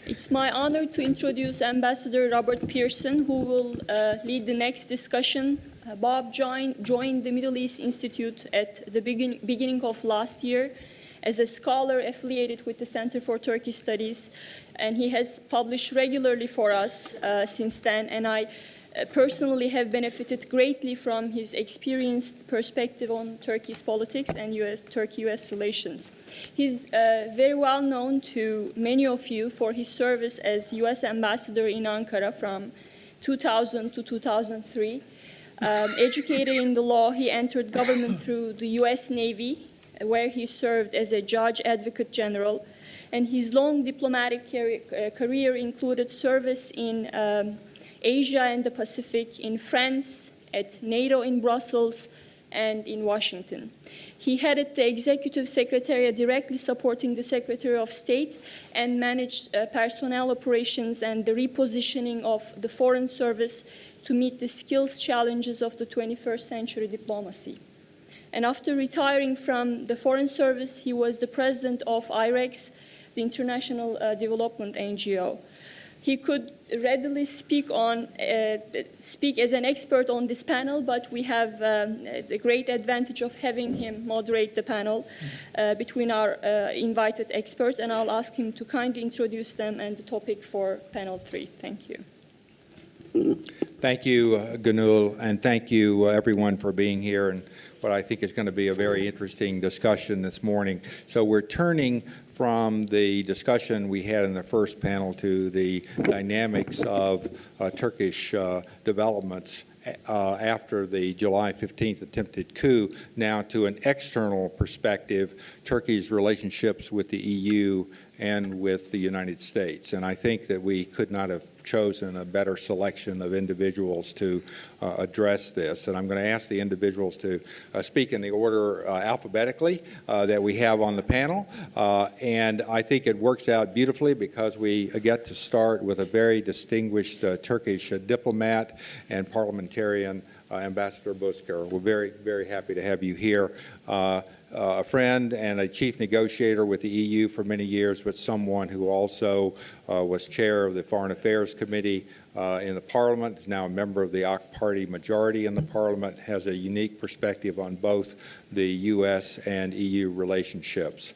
It's my honor to introduce Ambassador Robert Pearson, who will lead the next discussion. Bob joined the Middle East Institute at the beginning of last year as a scholar affiliated with the Center for Turkish Studies, and he has published regularly for us since then, and I personally have benefited greatly from his experienced perspective on Turkey's politics and Turkey-US relations. He's very well known to many of you for his service as US ambassador in Ankara from 2000 to 2003. Educated in the law, he entered government through the US Navy, where he served as a judge advocate general, and his long diplomatic career included service in Asia and the Pacific, in France, at NATO in Brussels, and in Washington. He headed the executive secretariat directly supporting the Secretary of State and managed personnel operations and the repositioning of the Foreign Service to meet the skills challenges of the 21st century diplomacy. And after retiring from the Foreign Service, he was the president of IREX, the International Development NGO. He could readily speak as an expert on this panel, but we have the great advantage of having him moderate the panel between our invited experts, and I'll ask him to kindly introduce them and the topic for panel 3. Thank you. Thank you, Gönül, and thank you, everyone, for being here and what I think is going to be a very interesting discussion this morning. So we're turning from the discussion we had in the first panel to the dynamics of Turkish developments after the July 15th attempted coup, now to an external perspective, Turkey's relationships with the EU and with the United States. And I think that we could not have chosen a better selection of individuals to address this. And I'm going to ask the individuals to speak in the order alphabetically that we have on the panel. And I think it works out beautifully because we get to start with a very distinguished Turkish diplomat and parliamentarian, Ambassador Bozkir. We're very, very happy to have you here. A friend and a chief negotiator with the EU for many years, but someone who also was chair of the Foreign Affairs Committee in the Parliament, is now a member of the AK Party majority in the Parliament, has a unique perspective on both the U.S. and EU relationships.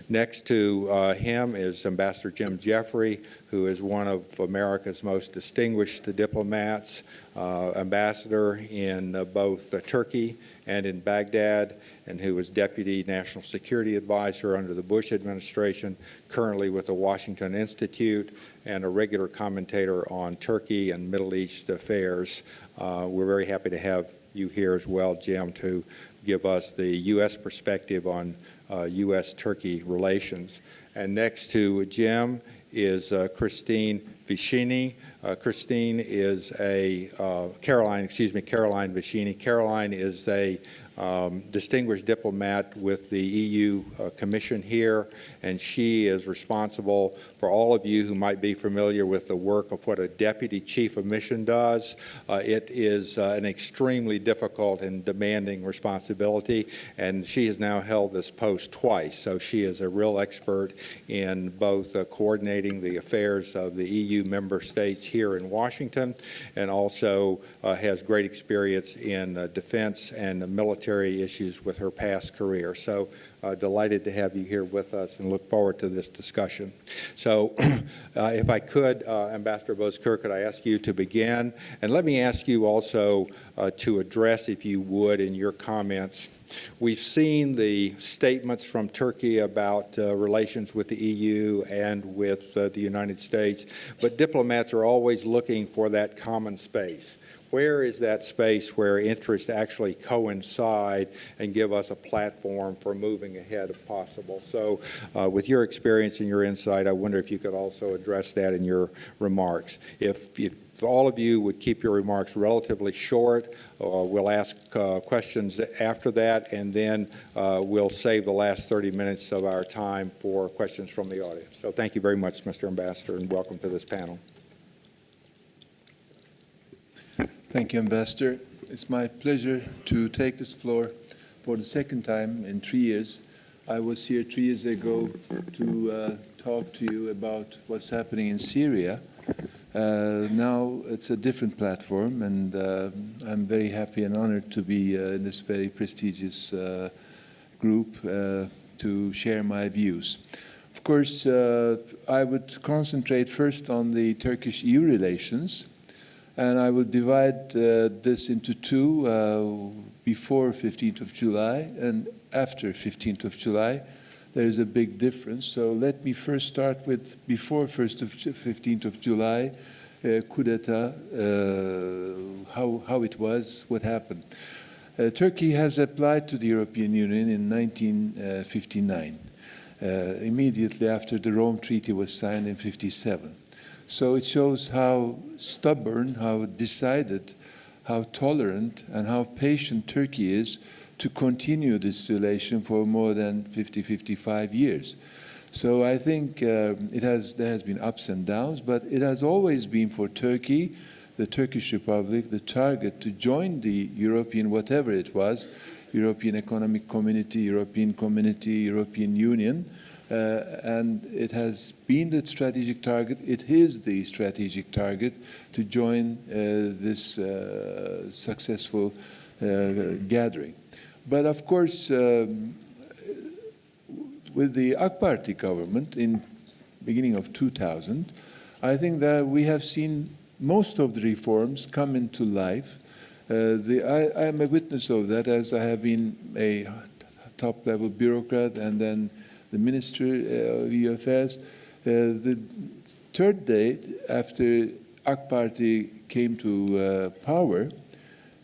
Next to him is Ambassador Jim Jeffrey, who is one of America's most distinguished diplomats, ambassador in both Turkey and in Baghdad, and who was Deputy National Security Advisor under the Bush administration, currently with the Washington Institute, and a regular commentator on Turkey and Middle East affairs. We're very happy to have you here as well, Jim, to give us the U.S. perspective on U.S.-Turkey relations. And next to Jim is Christine Vicini. Caroline Vicini. Caroline is a distinguished diplomat with the EU Commission here, and she is responsible for all of you who might be familiar with the work of what a deputy chief of mission does. It is an extremely difficult and demanding responsibility, and she has now held this post twice, so she is a real expert in both coordinating the affairs of the EU member states here in Washington, and also has great experience in defense and military issues with her past career. So delighted to have you here with us and look forward to this discussion. So if I could, Ambassador Bozkir, could I ask you to begin? And let me ask you also to address, if you would, in your comments, we've seen the statements from Turkey about relations with the EU and with the United States, but diplomats are always looking for that common space. Where is that space where interests actually coincide and give us a platform for moving ahead if possible? So with your experience and your insight, I wonder if you could also address that in your remarks. If all of you would keep your remarks relatively short, we'll ask questions after that, and then we'll save the last 30 minutes of our time for questions from the audience. So thank you very much, Mr. Ambassador, and welcome to this panel. Thank you, Ambassador. It's my pleasure to take this floor for the second time in 3 years. I was here 3 years ago to talk to you about what's happening in Syria. Now it's a different platform, and I'm very happy and honored to be in this very prestigious group to share my views. Of course, I would concentrate first on the Turkish-EU relations, and I will divide this into two, before 15th of July and after 15th of July. There is a big difference. So let me first start with before 15th of July, coup d'etat, how it was, what happened. Turkey has applied to the European Union in 1959, immediately after the Rome Treaty was signed in 1957. So it shows how stubborn, how decided, how tolerant, and how patient Turkey is to continue this relation for more than 55 years. So I think there has been ups and downs, but it has always been for Turkey, the Turkish Republic, the target to join the European, whatever it was, European Economic Community, European Union, and it has been the strategic target. It is the strategic target to join this successful gathering. But of course, with the AK Party government in beginning of 2000, I think that we have seen most of the reforms come into life. I am a witness of that, as I have been a top-level bureaucrat and then the Minister of EU Affairs. The third day after AK Party came to power,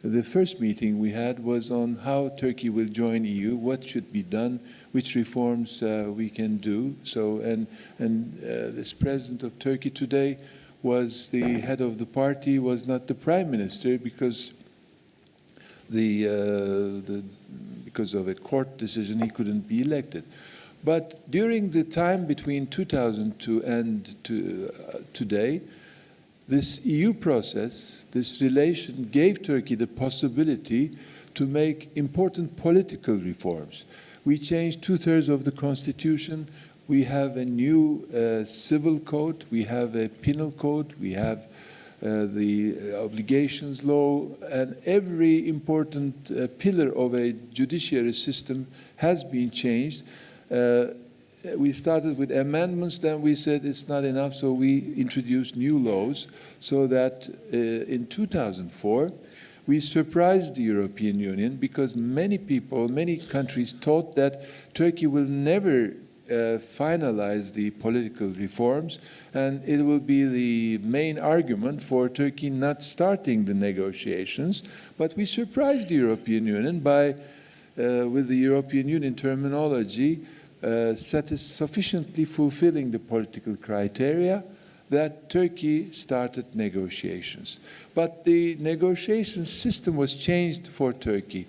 the first meeting we had was on how Turkey will join EU, what should be done, which reforms we can do. So, and this president of Turkey today was the head of the party, was not the prime minister because because of a court decision he couldn't be elected. But during the time between 2002 and today, this EU process, this relation gave Turkey the possibility to make important political reforms. We changed 2/3 of the constitution. We have a new civil code. We have a penal code. We have the obligations law, and every important pillar of a judiciary system has been changed. We started with amendments, then we said it's not enough, so we introduced new laws, so that in 2004, we surprised the European Union because many people, many countries thought that Turkey will never finalize the political reforms, and it will be the main argument for Turkey not starting the negotiations. But we surprised the European Union by, with the European Union terminology, sufficiently fulfilling the political criteria that Turkey started negotiations. But the negotiation system was changed for Turkey.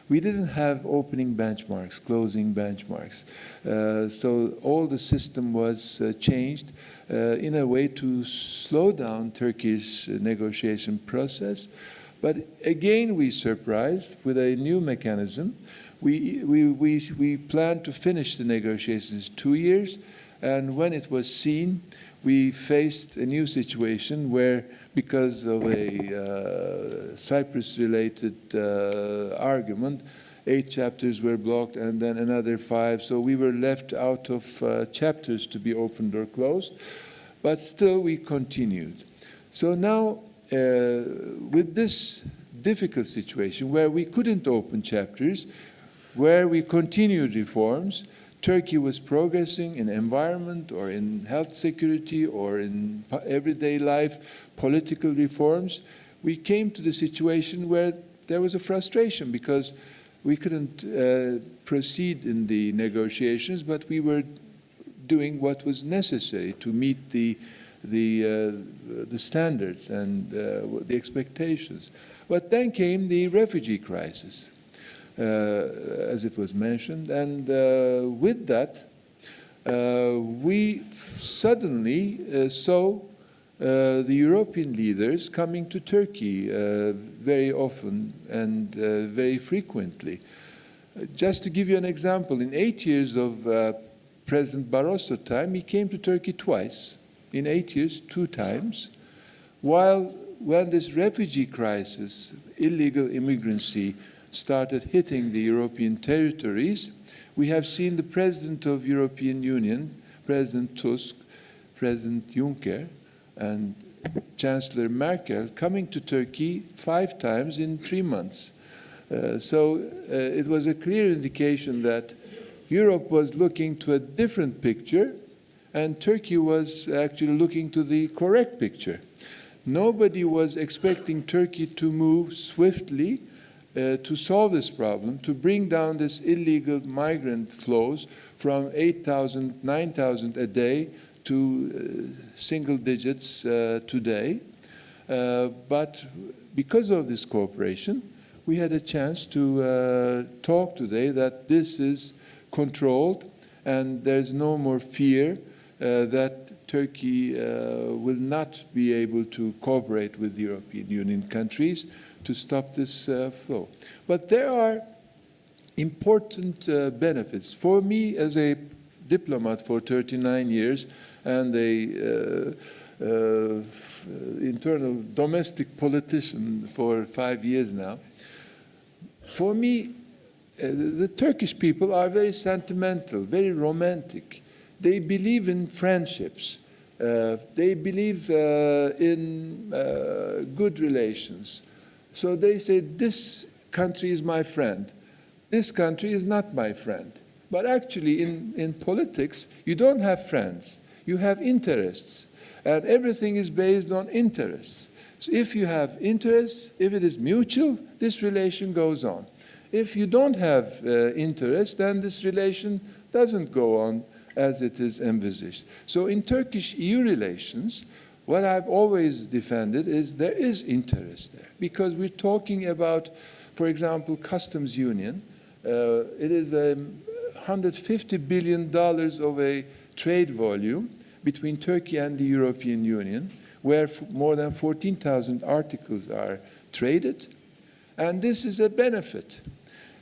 We didn't have opening benchmarks, closing benchmarks. So all the system was changed in a way to slow down Turkey's negotiation process. But again, we surprised with a new mechanism. We planned to finish the negotiations 2 years, and when it was seen, we faced a new situation where, because of a Cyprus-related argument, 8 chapters were blocked and then another 5. So we were left out of chapters to be opened or closed. But still, we continued. So now, with this difficult situation where we couldn't open chapters, where we continued reforms, Turkey was progressing in environment or in health security or in everyday life, political reforms. We came to the situation where there was a frustration because we couldn't proceed in the negotiations, but we were doing what was necessary to meet the standards and the expectations. But then came the refugee crisis. As it was mentioned, and with that, we suddenly saw the European leaders coming to Turkey very often and very frequently. Just to give you an example, in 8 years of President Barroso time, he came to Turkey twice. In 8 years, 2 times. While when this refugee crisis, illegal immigrancy, started hitting the European territories, we have seen the President of European Union, President Tusk, President Juncker, and Chancellor Merkel coming to Turkey 5 times in 3 months. So it was a clear indication that Europe was looking to a different picture, and Turkey was actually looking to the correct picture. Nobody was expecting Turkey to move swiftly to solve this problem, to bring down this illegal migrant flows from 8,000, 9,000 a day to single digits today. But because of this cooperation, we had a chance to talk today that this is controlled and there's no more fear that Turkey will not be able to cooperate with the European Union countries to stop this flow. But there are important benefits. For me, as a diplomat for 39 years and a internal domestic politician for 5 years now, for me, the Turkish people are very sentimental, very romantic. They believe in friendships. They believe in good relations. So they say, this country is my friend. This country is not my friend. But actually, in politics, you don't have friends. You have interests. And everything is based on interests. So if you have interests, if it is mutual, this relation goes on. If you don't have interest, then this relation doesn't go on as it is envisaged. So in Turkish-EU relations, what I've always defended is there is interest there. Because we're talking about, for example, customs union. It is $150 billion of a trade volume between Turkey and the European Union, where more than 14,000 articles are traded. And this is a benefit.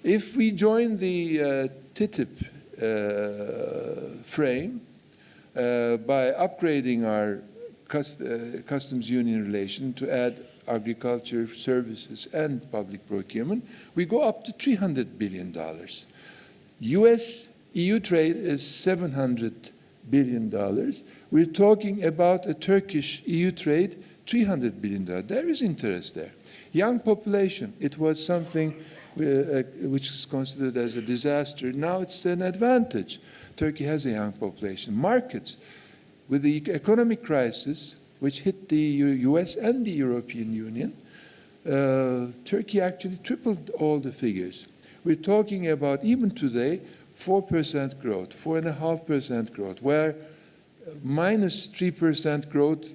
If we join the TTIP frame by upgrading our customs union relation to add agriculture, services, and public procurement, we go up to $300 billion. US-EU trade is $700 billion. We're talking about a Turkish-EU trade, $300 billion. There is interest there. Young population, it was something which is considered as a disaster. Now it's an advantage. Turkey has a young population. Markets, with the economic crisis, which hit the US and the European Union, Turkey actually tripled all the figures. We're talking about, even today, 4% growth, 4.5% growth, where minus 3% growth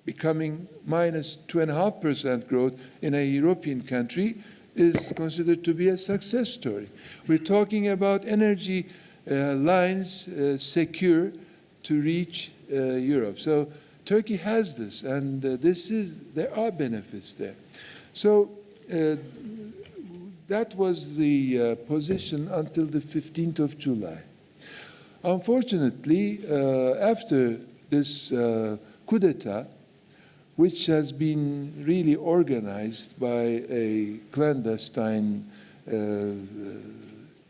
becoming minus 2.5% growth in a European country is considered to be a success story. We're talking about energy lines secure to reach Europe. So Turkey has this, and there are benefits there. So that was the position until the 15th of July. Unfortunately, after this coup d'etat, which has been really organized by a clandestine,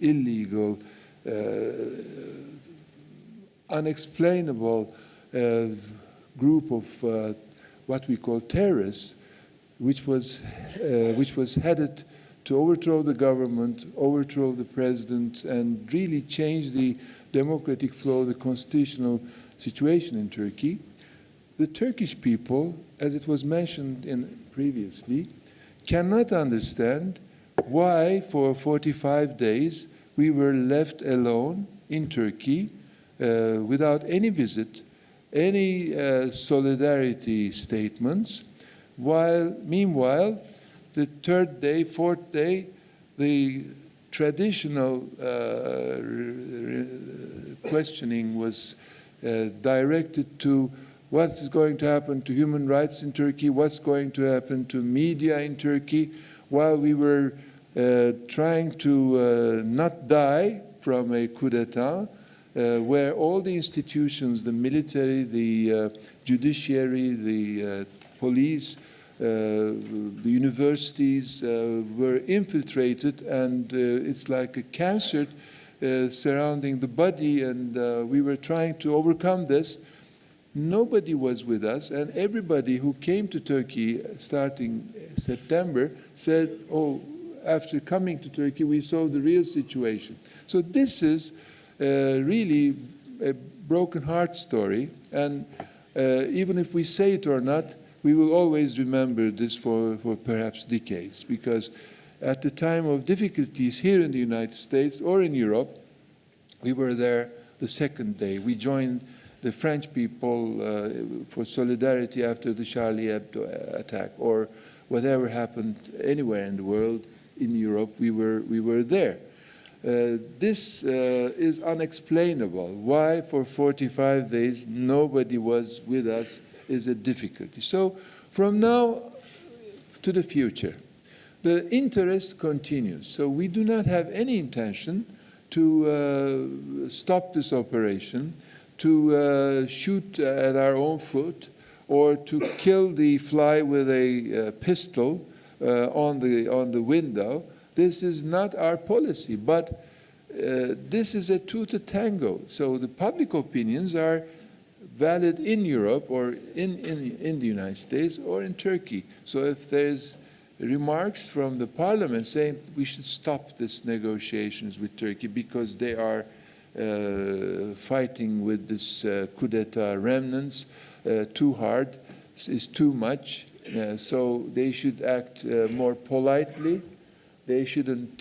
illegal, unexplainable group of what we call terrorists, which was headed to overthrow the government, overthrow the president, and really change the democratic flow, the constitutional situation in Turkey. The Turkish people, as it was mentioned previously, cannot understand why for 45 days we were left alone in Turkey without any visit, any solidarity statements, while meanwhile the third day, fourth day, the traditional questioning was directed to what is going to happen to human rights in Turkey, what's going to happen to media in Turkey, while we were trying to not die from a coup d'etat. where all the institutions, the military, the judiciary, the police, the universities were infiltrated, and it's like a cancer surrounding the body, and we were trying to overcome this. Nobody was with us, and everybody who came to Turkey starting September said, oh, after coming to Turkey, we saw the real situation. So this is really a broken heart story, and even if we say it or not, we will always remember this for perhaps decades, because at the time of difficulties here in the United States or in Europe, we were there the second day. We joined the French people for solidarity after the Charlie Hebdo attack, or whatever happened anywhere in the world, in Europe, we were there. This is unexplainable. Why for 45 days nobody was with us is a difficulty. So from now to the future, the interest continues. So we do not have any intention to stop this operation, to shoot at our own foot, or to kill the fly with a pistol on the window. This is not our policy, but this is a two to tango. So the public opinions are valid in Europe or in the United States or in Turkey. So if there's remarks from the parliament saying we should stop these negotiations with Turkey because they are fighting with this coup d'etat remnants too hard, is too much, so they should act more politely. They shouldn't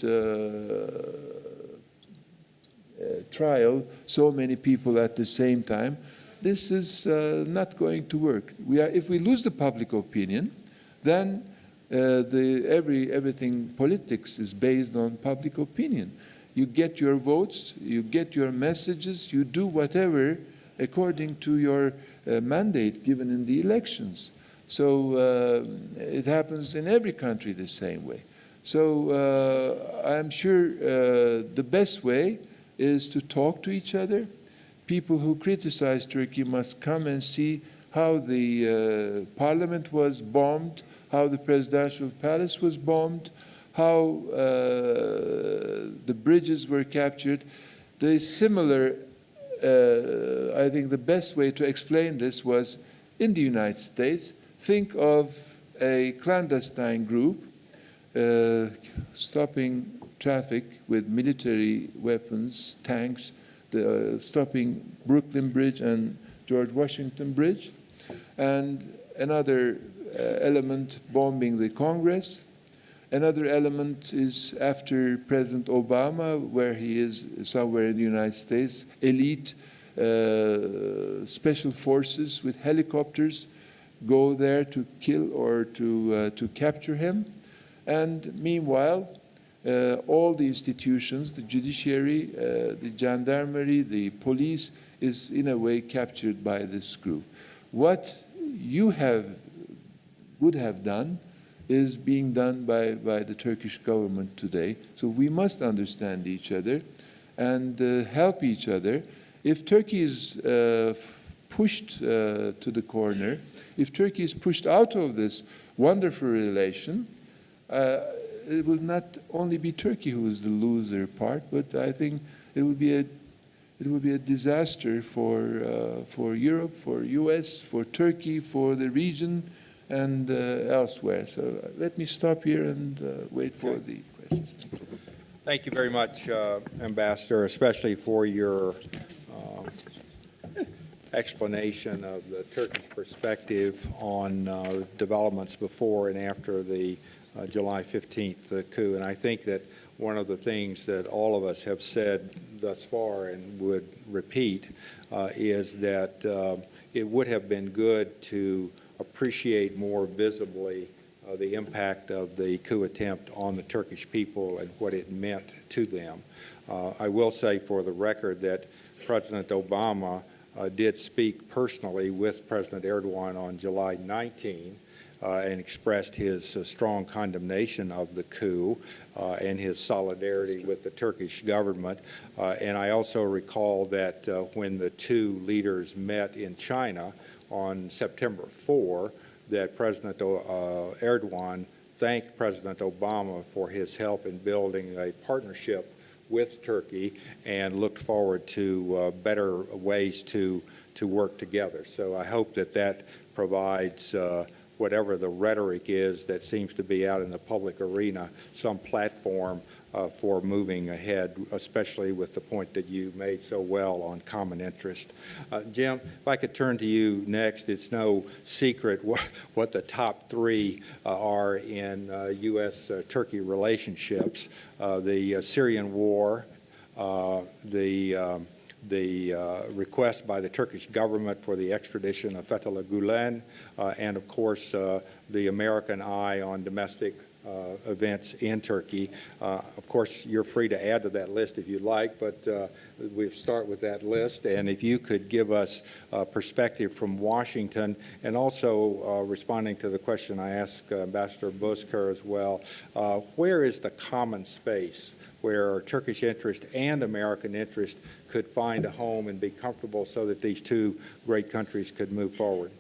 trial so many people at the same time. This is not going to work. If we lose the public opinion, then everything politics is based on public opinion. You get your votes, you get your messages, you do whatever according to your mandate given in the elections. So it happens in every country the same way. So I'm sure the best way is to talk to each other. People who criticize Turkey must come and see how the parliament was bombed, how the presidential palace was bombed, how the bridges were captured. The similar, I think the best way to explain this was in the United States. Think of a clandestine group stopping traffic with military weapons, tanks, stopping Brooklyn Bridge and George Washington Bridge, and another element bombing the Congress. Another element is after President Obama, where he is somewhere in the United States, elite special forces with helicopters go there to kill or to capture him. And meanwhile, all the institutions, the judiciary, the gendarmerie, the police, is in a way captured by this group. What you would have done is being done by the Turkish government today. So we must understand each other and help each other. If Turkey is pushed to the corner, if Turkey is pushed out of this wonderful relation, it will not only be Turkey who is the loser part, but I think it will be a disaster for Europe, for US, for Turkey, for the region, and elsewhere. So let me stop here and wait for the questions. Thank you very much, Ambassador, especially for your explanation of the Turkish perspective on developments before and after the July 15th coup. And I think that one of the things that all of us have said thus far and would repeat is that it would have been good to appreciate more visibly the impact of the coup attempt on the Turkish people and what it meant to them. I will say for the record that President Obama did speak personally with President Erdogan on July 19, and expressed his strong condemnation of the coup and his solidarity with the Turkish government. And I also recall that when the two leaders met in China on September 4, that President Erdogan thanked President Obama for his help in building a partnership with Turkey and looked forward to better ways to work together. So I hope that that provides whatever the rhetoric is that seems to be out in the public arena, some platform for moving ahead, especially with the point that you made so well on common interest. Jim, if I could turn to you next. It's no secret what the top three are in U.S.-Turkey relationships. The Syrian war, the request by the Turkish government for the extradition of Fethullah Gulen, and of course the American eye on domestic events in Turkey. Of course, you're free to add to that list if you'd like, but we'll start with that list. And if you could give us perspective from Washington, and also responding to the question I asked Ambassador Bozkir as well, where is the common space where Turkish interest and American interest could find a home and be comfortable so that these two great countries could move forward?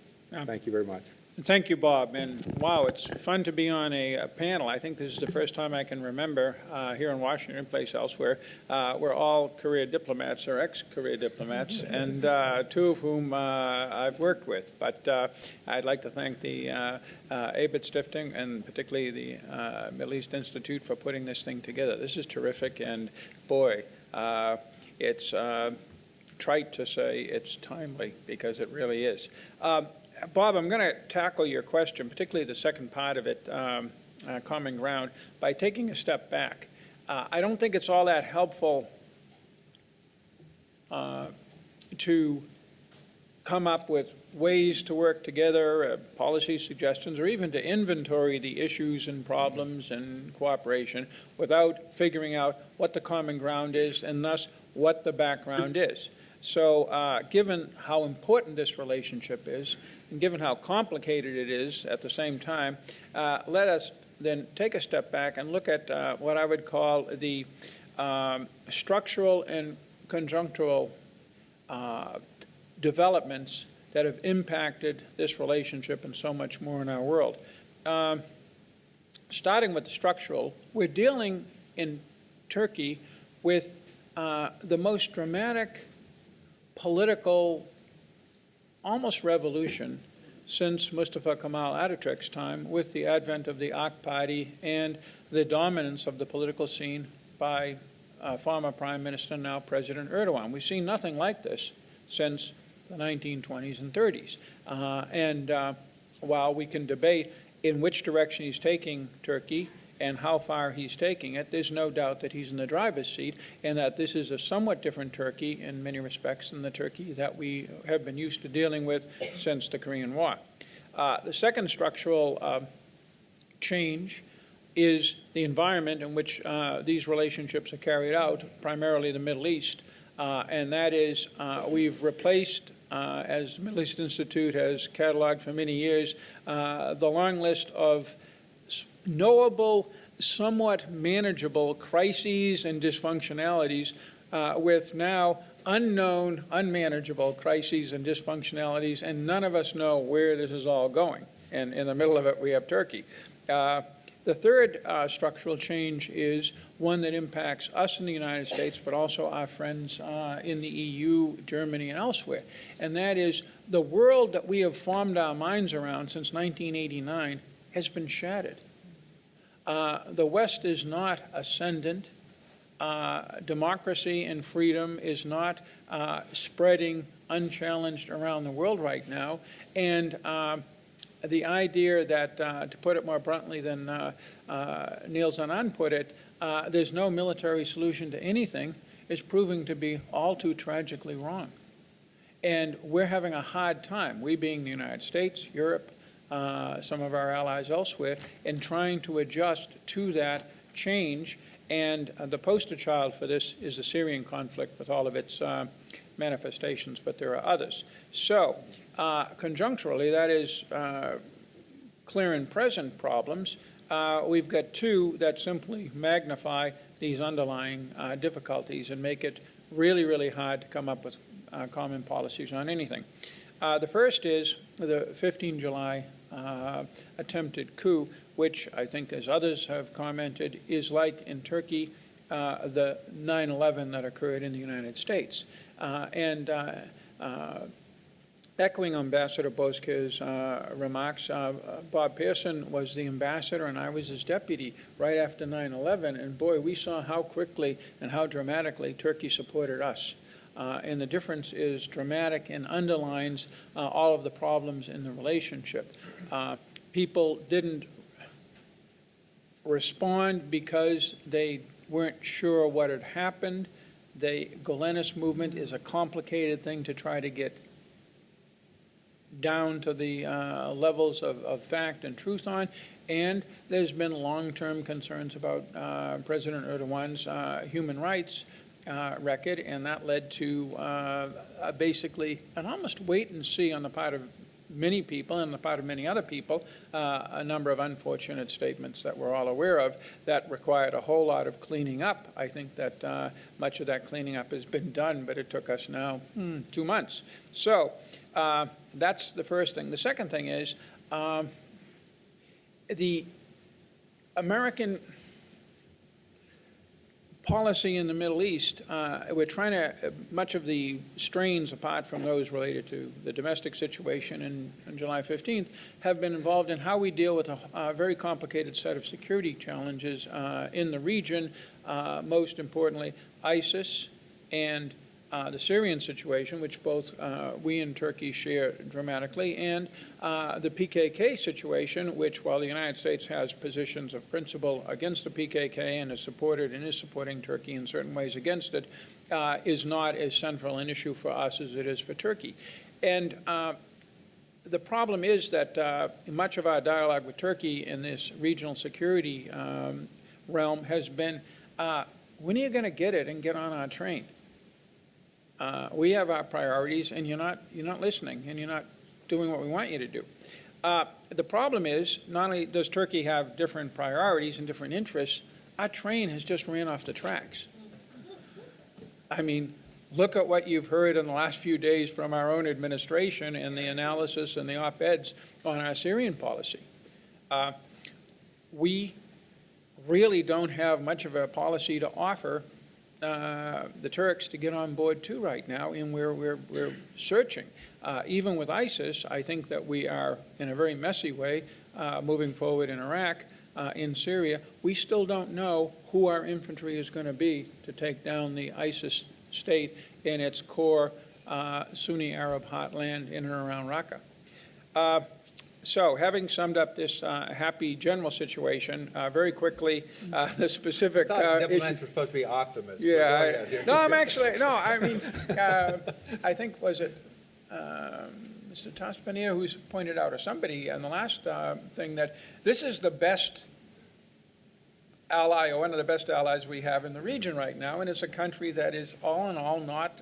Thank you very much. Thank you, Bob. And wow, it's fun to be on a panel. I think this is the first time I can remember here in Washington and place elsewhere. We're all career diplomats or ex-career diplomats, and two of whom I've worked with. But I'd like to thank the ABIT Stiftung and particularly the Middle East Institute for putting this thing together. This is terrific, and boy, it's trite to say it's timely because it really is. Bob, I'm going to tackle your question, particularly the second part of it, common ground, by taking a step back. I don't think it's all that helpful to come up with ways to work together, policy suggestions, or even to inventory the issues and problems and cooperation without figuring out what the common ground is and thus what the background is. So given how important this relationship is, and given how complicated it is at the same time, let us then take a step back and look at what I would call the structural and conjunctural developments that have impacted this relationship and so much more in our world. Starting with the structural, we're dealing in Turkey with the most dramatic political, almost revolution since Mustafa Kemal Atatürk's time, with the advent of the AK Party and the dominance of the political scene by former Prime Minister, now President Erdogan. We've seen nothing like this since the 1920s and 30s. While we can debate in which direction he's taking Turkey and how far he's taking it, there's no doubt that he's in the driver's seat and that this is a somewhat different Turkey in many respects than the Turkey that we have been used to dealing with since the Korean War. The second structural change is the environment in which these relationships are carried out, primarily the Middle East, and that is we've replaced, as the Middle East Institute has cataloged for many years, the long list of knowable, somewhat manageable crises and dysfunctionalities with now unknown, unmanageable crises and dysfunctionalities, and none of us know where this is all going. And in the middle of it, we have Turkey. The third structural change is one that impacts us in the United States, but also our friends in the EU, Germany, and elsewhere. And that is the world that we have formed our minds around since 1989 has been shattered. The West is not ascendant. Democracy and freedom is not spreading unchallenged around the world right now. And the idea that, to put it more bluntly than Niels Anand put it, there's no military solution to anything is proving to be all too tragically wrong. And we're having a hard time, we being the United States, Europe, some of our allies elsewhere, in trying to adjust to that change. And the poster child for this is the Syrian conflict with all of its manifestations, but there are others. So, conjuncturally, that is clear and present problems, we've got two that simply magnify these underlying difficulties and make it really, really hard to come up with common policies on anything. The first is the 15 July attempted coup, which I think, as others have commented, is like in Turkey the 9/11 that occurred in the United States. Echoing Ambassador Bozkir's remarks, Bob Pearson was the ambassador and I was his deputy right after 9/11, and boy, we saw how quickly and how dramatically Turkey supported us. And the difference is dramatic and underlines all of the problems in the relationship. People didn't respond because they weren't sure what had happened. The Golanist movement is a complicated thing to try to get down to the levels of fact and truth on, and there's been long-term concerns about President Erdogan's human rights record, and that led to basically an almost wait and see on the part of many people and the part of many other people, a number of unfortunate statements that we're all aware of that required a whole lot of cleaning up. I think that much of that cleaning up has been done, but it took us now 2 months. So that's the first thing. The second thing is the American policy in the Middle East. We're trying to, much of the strains, apart from those related to the domestic situation on July 15th, have been involved in how we deal with a very complicated set of security challenges in the region, most importantly, ISIS and the Syrian situation, which both we and Turkey share dramatically, and the PKK situation, which, while the United States has positions of principle against the PKK and is supporting Turkey in certain ways against it, is not as central an issue for us as it is for Turkey. And the problem is that much of our dialogue with Turkey in this regional security realm has been, when are you going to get it and get on our train? We have our priorities, and you're not listening, and you're not doing what we want you to do. The problem is, not only does Turkey have different priorities and different interests, our train has just ran off the tracks. I mean, look at what you've heard in the last few days from our own administration and the analysis and the op-eds on our Syrian policy. We really don't have much of a policy to offer the Turks to get on board too right now, and we're searching. Even with ISIS, I think that we are, in a very messy way, moving forward in Iraq, in Syria. We still don't know who our infantry is going to be to take down the ISIS state in its core Sunni Arab heartland in and around Raqqa. So, having summed up this happy general situation, very quickly, the specific diplomats are supposed to be optimists. Yeah, I mean, I think, was it Mr. Taspanier who's pointed out, or somebody in the last thing, that this is the best ally, or one of the best allies we have in the region right now, and it's a country that is all in all not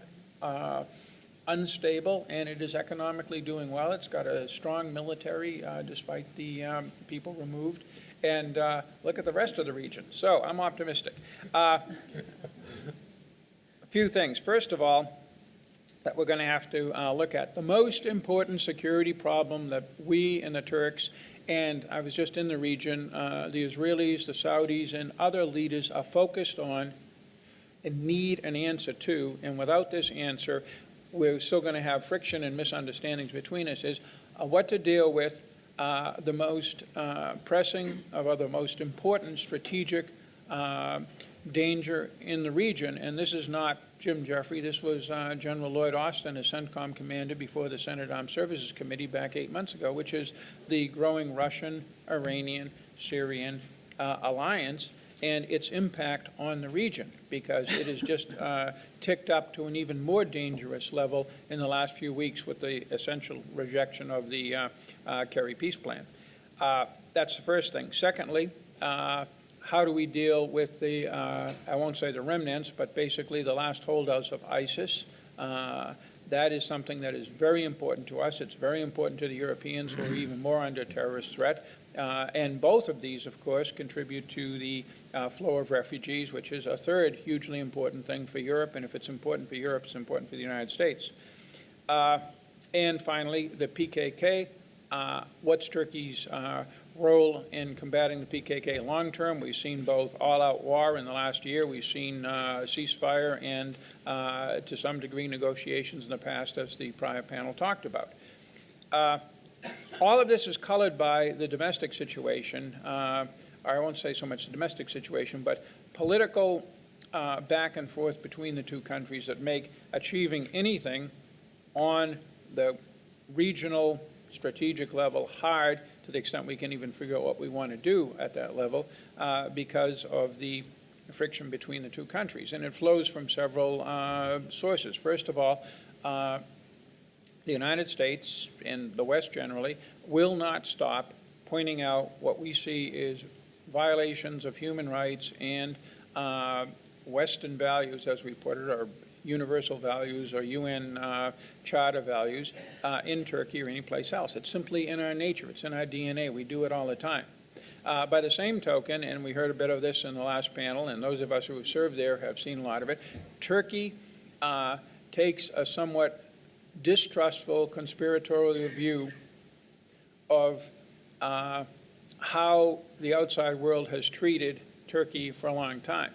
unstable, and it is economically doing well. It's got a strong military, despite the people removed. And look at the rest of the region. So I'm optimistic. A few things. First of all, that we're going to have to look at. The most important security problem that we and the Turks, and I was just in the region, the Israelis, the Saudis, and other leaders are focused on and need an answer to, and without this answer, we're still going to have friction and misunderstandings between us, is what to deal with the most pressing or the most important strategic danger in the region. And this is not Jim Jeffrey. This was General Lloyd Austin, as CENTCOM commander before the Senate Armed Services Committee back 8 months ago, which is the growing Russian, Iranian, Syrian alliance and its impact on the region, because it has just ticked up to an even more dangerous level in the last few weeks with the essential rejection of the Kerry peace plan. That's the first thing. Secondly, how do we deal with the, I won't say the remnants, but basically the last holdouts of ISIS, That is something that is very important to us. It's very important to the Europeans, who are even more under terrorist threat. And both of these, of course, contribute to the flow of refugees, which is a third hugely important thing for Europe. And if it's important for Europe, it's important for the United States. And finally, the PKK. What's Turkey's role in combating the PKK long term? We've seen both all-out war in the last year. We've seen ceasefire and, to some degree, negotiations in the past, as the prior panel talked about. All of this is colored by the domestic situation. I won't say so much the domestic situation, but political back and forth between the two countries that make achieving anything on the regional strategic level hard, to the extent we can even figure out what we want to do at that level, because of the friction between the two countries. And it flows from several sources. First of all, the United States and the West generally will not stop pointing out what we see is violations of human rights and Western values, as we put it, or universal values or UN Charter values in Turkey or any place else. It's simply in our nature. It's in our DNA. We do it all the time. By the same token, and we heard a bit of this in the last panel, and those of us who have served there have seen a lot of it, Turkey takes a somewhat distrustful, conspiratorial view of how the outside world has treated Turkey for a long time.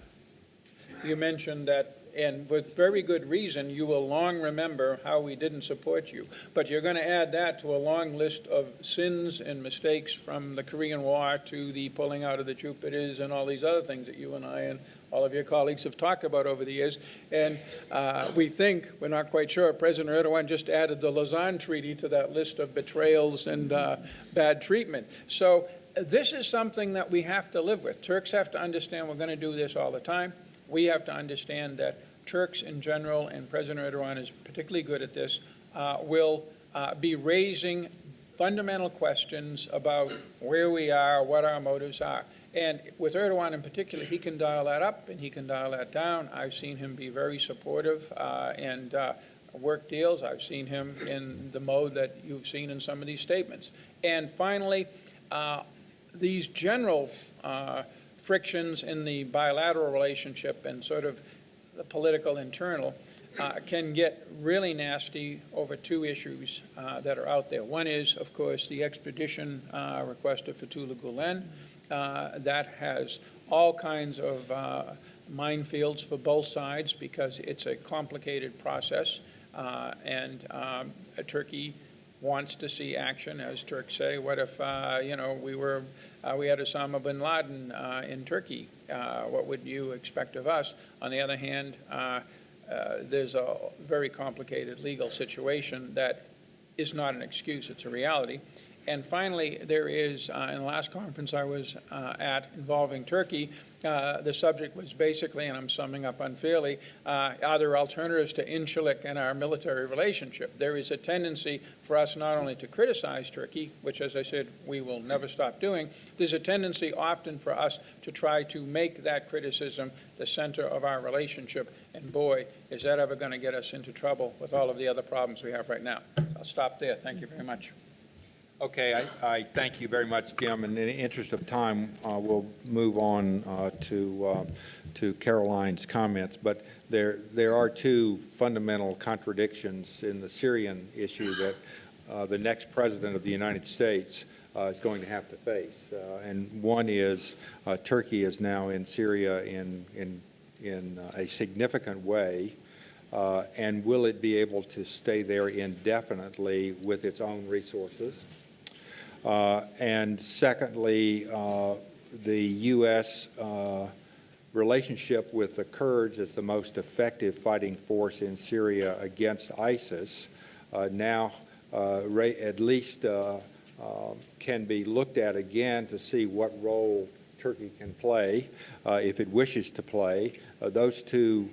You mentioned that, and with very good reason, you will long remember how we didn't support you. But you're going to add that to a long list of sins and mistakes, from the Korean War to the pulling out of the Jupiters and all these other things that you and I and all of your colleagues have talked about over the years. And we think, we're not quite sure, President Erdogan just added the Lausanne Treaty to that list of betrayals and bad treatment. So this is something that we have to live with. Turks have to understand we're going to do this all the time. We have to understand that Turks in general, and President Erdogan is particularly good at this, will be raising fundamental questions about where we are, what our motives are. And with Erdogan in particular, he can dial that up and he can dial that down. I've seen him be very supportive and work deals. I've seen him in the mode that you've seen in some of these statements. And finally, these general frictions in the bilateral relationship and sort of the political internal can get really nasty over two issues that are out there. One is, of course, the extradition request of Fethullah Gulen. That has all kinds of minefields for both sides, because it's a complicated process, and Turkey wants to see action, as Turks say. What if, we had Osama bin Laden in Turkey? What would you expect of us? On the other hand, there's a very complicated legal situation that is not an excuse, it's a reality. And finally, there is, in the last conference I was at involving Turkey, the subject was basically, and I'm summing up unfairly, are there alternatives to Incirlik and our military relationship? There is a tendency for us not only to criticize Turkey, which, as I said, we will never stop doing. There's a tendency often for us to try to make that criticism the center of our relationship. And boy, is that ever going to get us into trouble with all of the other problems we have right now. I'll stop there. Thank you very much. Okay, I thank you very much, Jim. And in the interest of time, we'll move on to Caroline's comments. But there are two fundamental contradictions in the Syrian issue that the next president of the United States is going to have to face. And one is Turkey is now in Syria in a significant way. And will it be able to stay there indefinitely with its own resources? And secondly, the U.S. relationship with the Kurds as the most effective fighting force in Syria against ISIS now at least can be looked at again to see what role Turkey can play if it wishes to play. Those two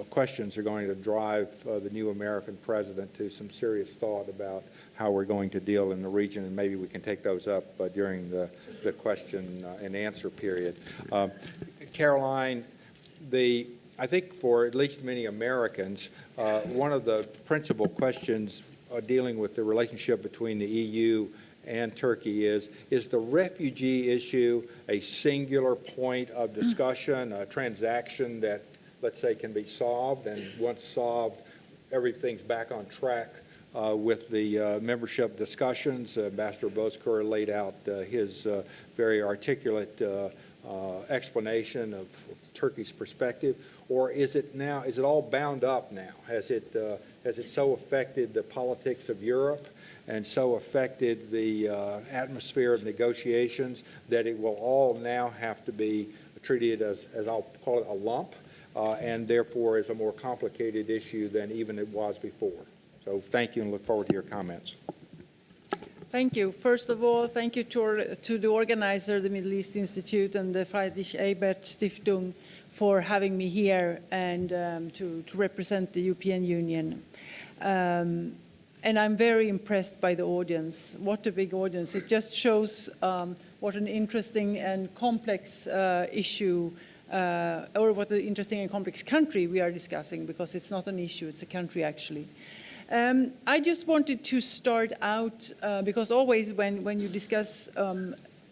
questions are going to drive the new American president to some serious thought about how we're going to deal in the region, and maybe we can take those up during the question and answer period. Caroline, the I think for at least many Americans, one of the principal questions dealing with the relationship between the EU and Turkey is the refugee issue a singular point of discussion, a transaction that, let's say, can be solved, and once solved, everything's back on track with the membership discussions? Ambassador Bozkir laid out his very articulate explanation of Turkey's perspective. Or is it all bound up now? Has it so affected the politics of Europe and so affected the atmosphere of negotiations that it will all now have to be treated as I'll call it, a lump, and therefore is a more complicated issue than even it was before? So thank you, and look forward to your comments. Thank you. First of all, thank you to the organizer, the Middle East Institute, and the Friedrich Ebert Stiftung for having me here and to represent the European Union. And I'm very impressed by the audience. What a big audience. It just shows what an interesting and complex issue, or what an interesting and complex country we are discussing, because it's not an issue, it's a country actually. I just wanted to start out, because always when you discuss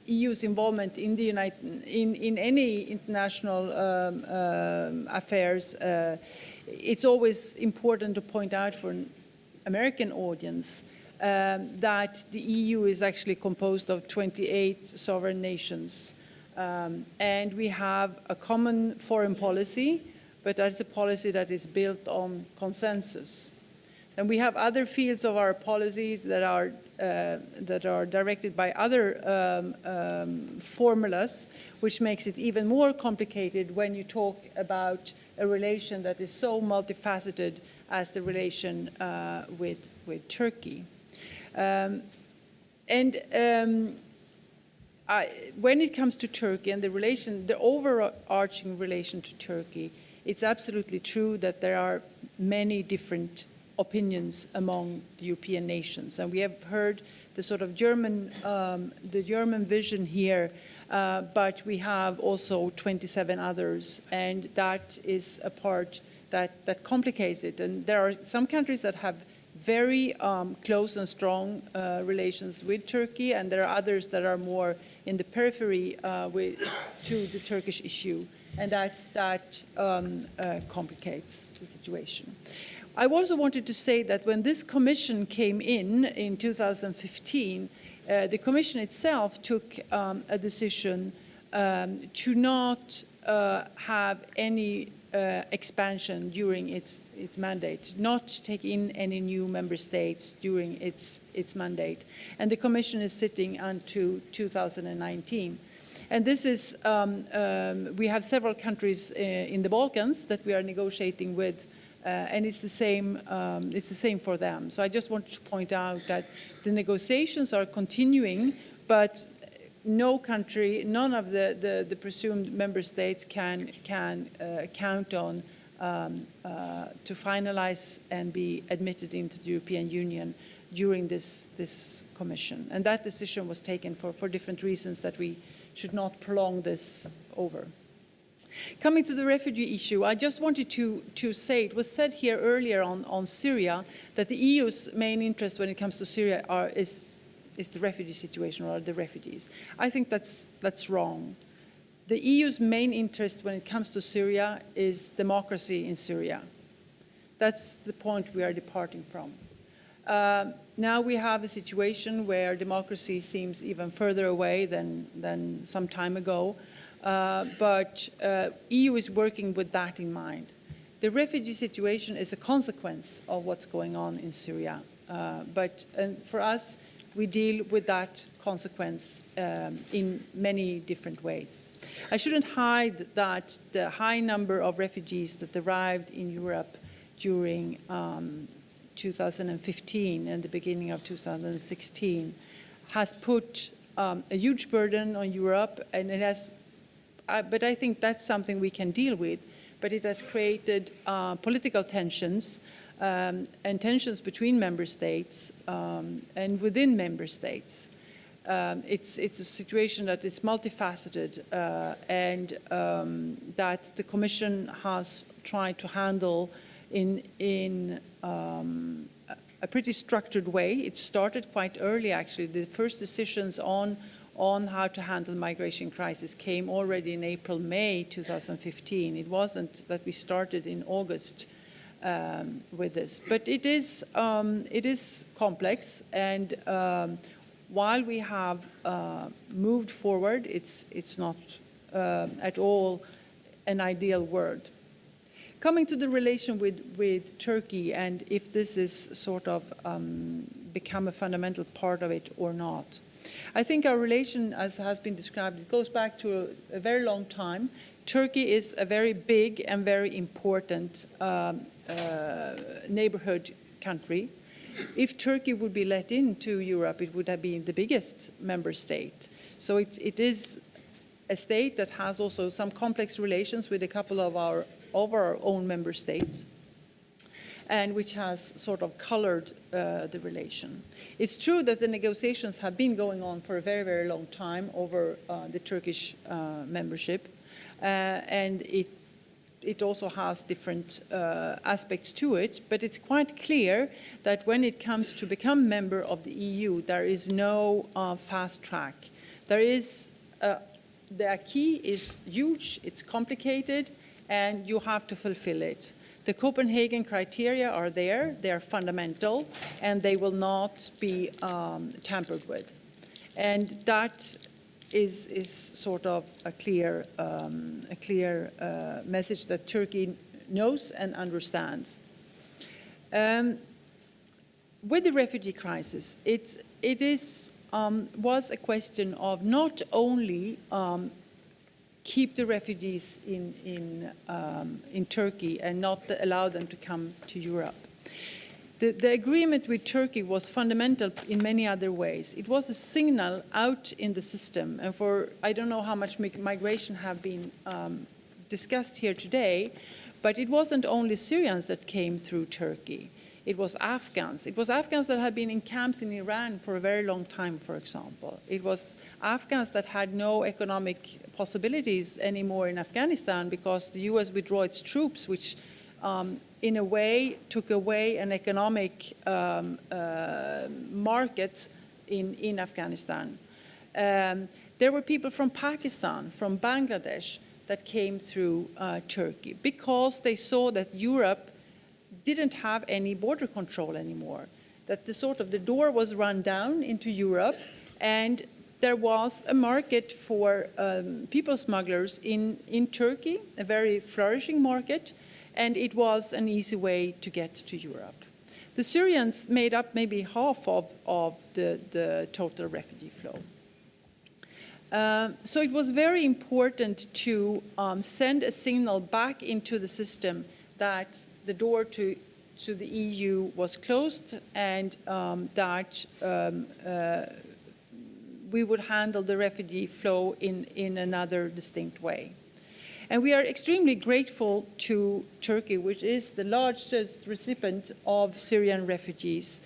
EU's involvement in the in any international affairs, it's always important to point out for an American audience that the EU is actually composed of 28 sovereign nations, and we have a common foreign policy, but that's a policy that is built on consensus. And we have other fields of our policies that are directed by other formulas, which makes it even more complicated when you talk about a relation that is so multifaceted as the relation with Turkey. When it comes to Turkey and the overarching relation to Turkey, it's absolutely true that there are many different opinions among the European nations. And we have heard the sort of German vision here, but we have also 27 others, and that is a part that complicates it. And there are some countries that have very close and strong relations with Turkey, and there are others that are more in the periphery to the Turkish issue, and that complicates the situation. I also wanted to say that when this commission came in 2015, the commission itself took a decision to not have any expansion during its mandate, not take in any new member states during its mandate. And the commission is sitting until 2019. And this is, we have several countries in the Balkans that we are negotiating with, and it's the same for them. So I just wanted to point out that the negotiations are continuing, but no country, none of the presumed member states can count on to finalize and be admitted into the European Union during this commission. And that decision was taken for different reasons that we should not prolong this over. Coming to the refugee issue, I just wanted to say, it was said here earlier on Syria, that the EU's main interest when it comes to Syria is the refugee situation or the refugees. I think that's wrong. The EU's main interest when it comes to Syria is democracy in Syria. That's the point we are departing from. Now we have a situation where democracy seems even further away than some time ago. But EU is working with that in mind. The refugee situation is a consequence of what's going on in Syria. But for us, we deal with that consequence in many different ways. I shouldn't hide that the high number of refugees that arrived in Europe during 2015 and the beginning of 2016 has put a huge burden on Europe, and it has. But I think that's something we can deal with. But it has created political tensions and tensions between member states and within member states. it's a situation that is multifaceted and that the Commission has tried to handle in a pretty structured way. It started quite early, actually. The first decisions on how to handle migration crisis came already in April, May 2015. It wasn't that we started in August with this. But it is complex, and while we have moved forward, it's not at all an ideal world. Coming to the relation with Turkey, and if this is sort of become a fundamental part of it or not. I think our relation, as has been described, it goes back to a very long time. Turkey is a very big and very important neighborhood country. If Turkey would be let into Europe, it would have been the biggest member state. So it is a state that has also some complex relations with a couple of our own member states, and which has sort of colored the relation. It's true that the negotiations have been going on for a very, very long time over the Turkish membership, and it also has different aspects to it, but it's quite clear that when it comes to become member of the EU, there is no fast track. There is, the acquis is huge, it's complicated, and you have to fulfill it. The Copenhagen criteria are there, they're fundamental, and they will not be tampered with. And that is sort of a clear message that Turkey knows and understands. With the refugee crisis, it was a question of not only keep the refugees in Turkey and not allow them to come to Europe. The agreement with Turkey was fundamental in many other ways. It was a signal out in the system, and I don't know how much migration have been discussed here today, but it wasn't only Syrians that came through Turkey. It was Afghans. It was Afghans that had been in camps in Iran for a very long time, for example. It was Afghans that had no economic possibilities anymore in Afghanistan because the US withdrew its troops, which in a way took away an economic market in Afghanistan. There were people from Pakistan, from Bangladesh, that came through Turkey because they saw that Europe didn't have any border control anymore, that the door was run down into Europe, and there was a market for people smugglers in Turkey, a very flourishing market, and it was an easy way to get to Europe. The Syrians made up maybe half of the total refugee flow. So it was very important to send a signal back into the system that the door to the EU was closed, and that we would handle the refugee flow in another distinct way. And we are extremely grateful to Turkey, which is the largest recipient of Syrian refugees,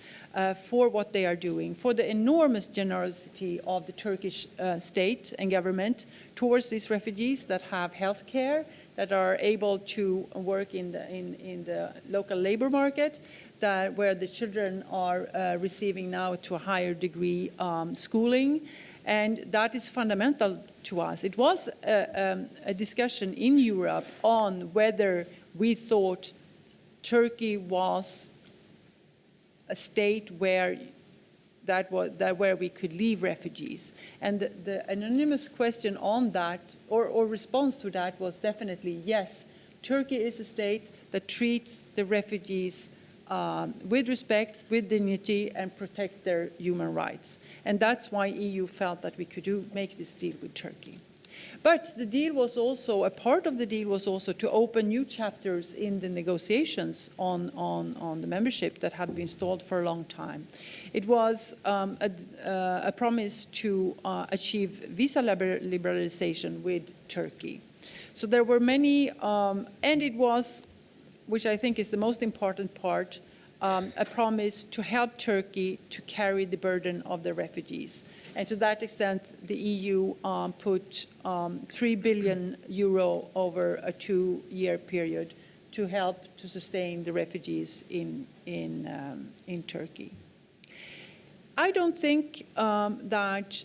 for what they are doing, for the enormous generosity of the Turkish state and government towards these refugees that have health care, that are able to work in the local labor market, where the children are receiving now to a higher degree schooling, and that is fundamental to us. It was a discussion in Europe on whether we thought Turkey was a state where we could leave refugees. And the anonymous question on that, or response to that, was definitely yes. Turkey is a state that treats the refugees with respect, with dignity, and protect their human rights. And that's why EU felt that we could make this deal with Turkey. But the deal was also, a part of the deal was also to open new chapters in the negotiations on the membership that had been stalled for a long time. It was a promise to achieve visa liberalization with Turkey. So there were many, and it was, which I think is the most important part, a promise to help Turkey to carry the burden of the refugees. And to that extent, the EU put 3 billion euro over a 2-year period to help to sustain the refugees in Turkey. I don't think that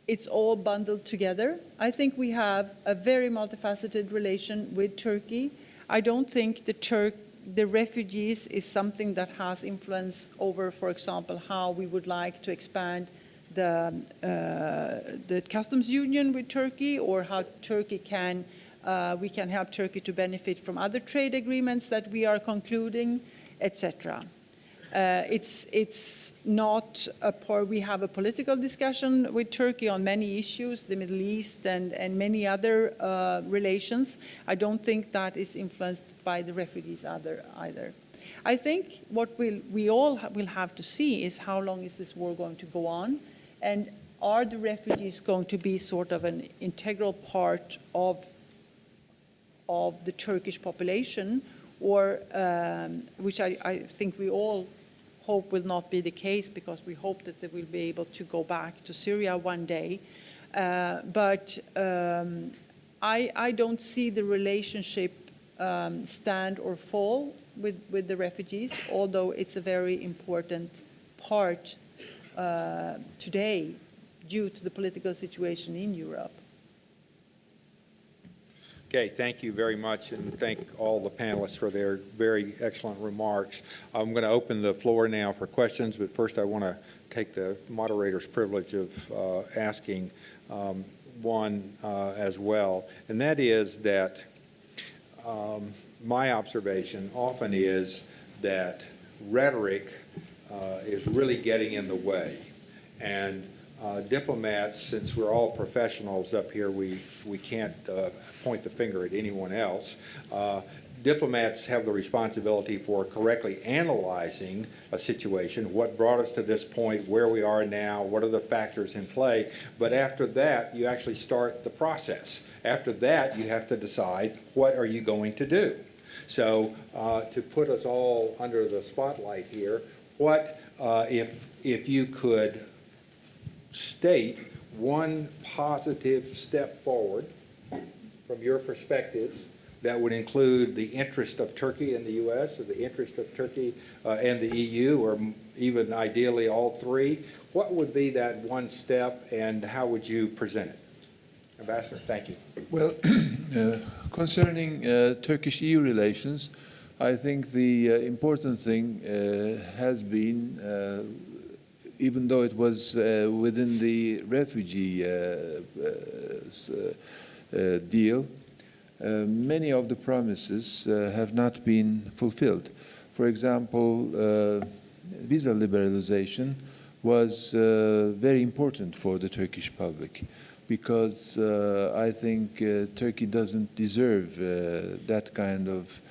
it's all bundled together. I think we have a very multifaceted relation with Turkey. I don't think the refugees is something that has influence over, for example, how we would like to expand the customs union with Turkey, or how Turkey we can help Turkey to benefit from other trade agreements that we are concluding, etc. It's not a part. We have a political discussion with Turkey on many issues, the Middle East and many other relations. I don't think that is influenced by the refugees either. I think what we all will have to see is how long is this war going to go on, and are the refugees going to be sort of an integral part of the Turkish population, or which I think we all hope will not be the case, because we hope that they will be able to go back to Syria one day. But I don't see the relationship stand or fall with the refugees, although it's a very important part today due to the political situation in Europe. Okay, thank you very much, and thank all the panelists for their very excellent remarks. I'm going to open the floor now for questions, but first I want to take the moderator's privilege of asking one as well, and that is that my observation often is that rhetoric is really getting in the way, and diplomats, since we're all professionals up here, we can't point the finger at anyone else. Diplomats have the responsibility for correctly analyzing a situation, what brought us to this point, where we are now, what are the factors in play. But after that, you actually start the process. After that, you have to decide, what are you going to do? So to put us all under the spotlight here, what if you could state one positive step forward from your perspective that would include the interest of Turkey and the U.S., or the interest of Turkey and the EU, or even ideally all three? What would be that one step, and how would you present it? Ambassador, thank you. Well, concerning Turkish-EU relations, I think the important thing has been, even though it was within the refugee deal, many of the promises have not been fulfilled. For example, visa liberalization was very important for the Turkish public, because I think Turkey doesn't deserve that kind of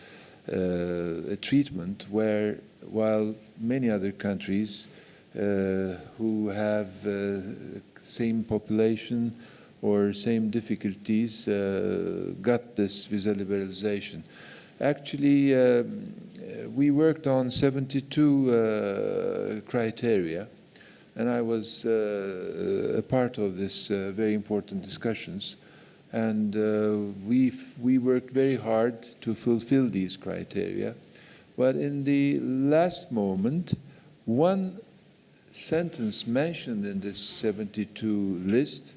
treatment, where while many other countries who have same population or same difficulties got this visa liberalization. Actually, we worked on 72 criteria, and I was a part of this very important discussions. And we worked very hard to fulfill these criteria. But in the last moment, one sentence mentioned in this 72 list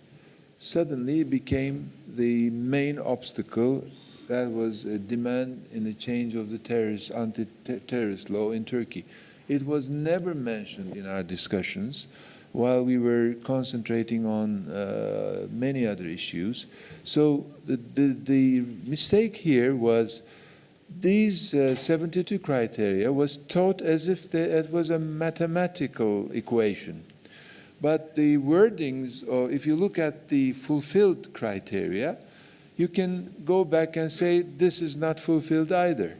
suddenly became the main obstacle. That was a demand in a change of the anti-terrorist law in Turkey. It was never mentioned in our discussions while we were concentrating on many other issues. So the mistake here was these 72 criteria was taught as if it was a mathematical equation. But the wordings, or if you look at the fulfilled criteria, you can go back and say this is not fulfilled either.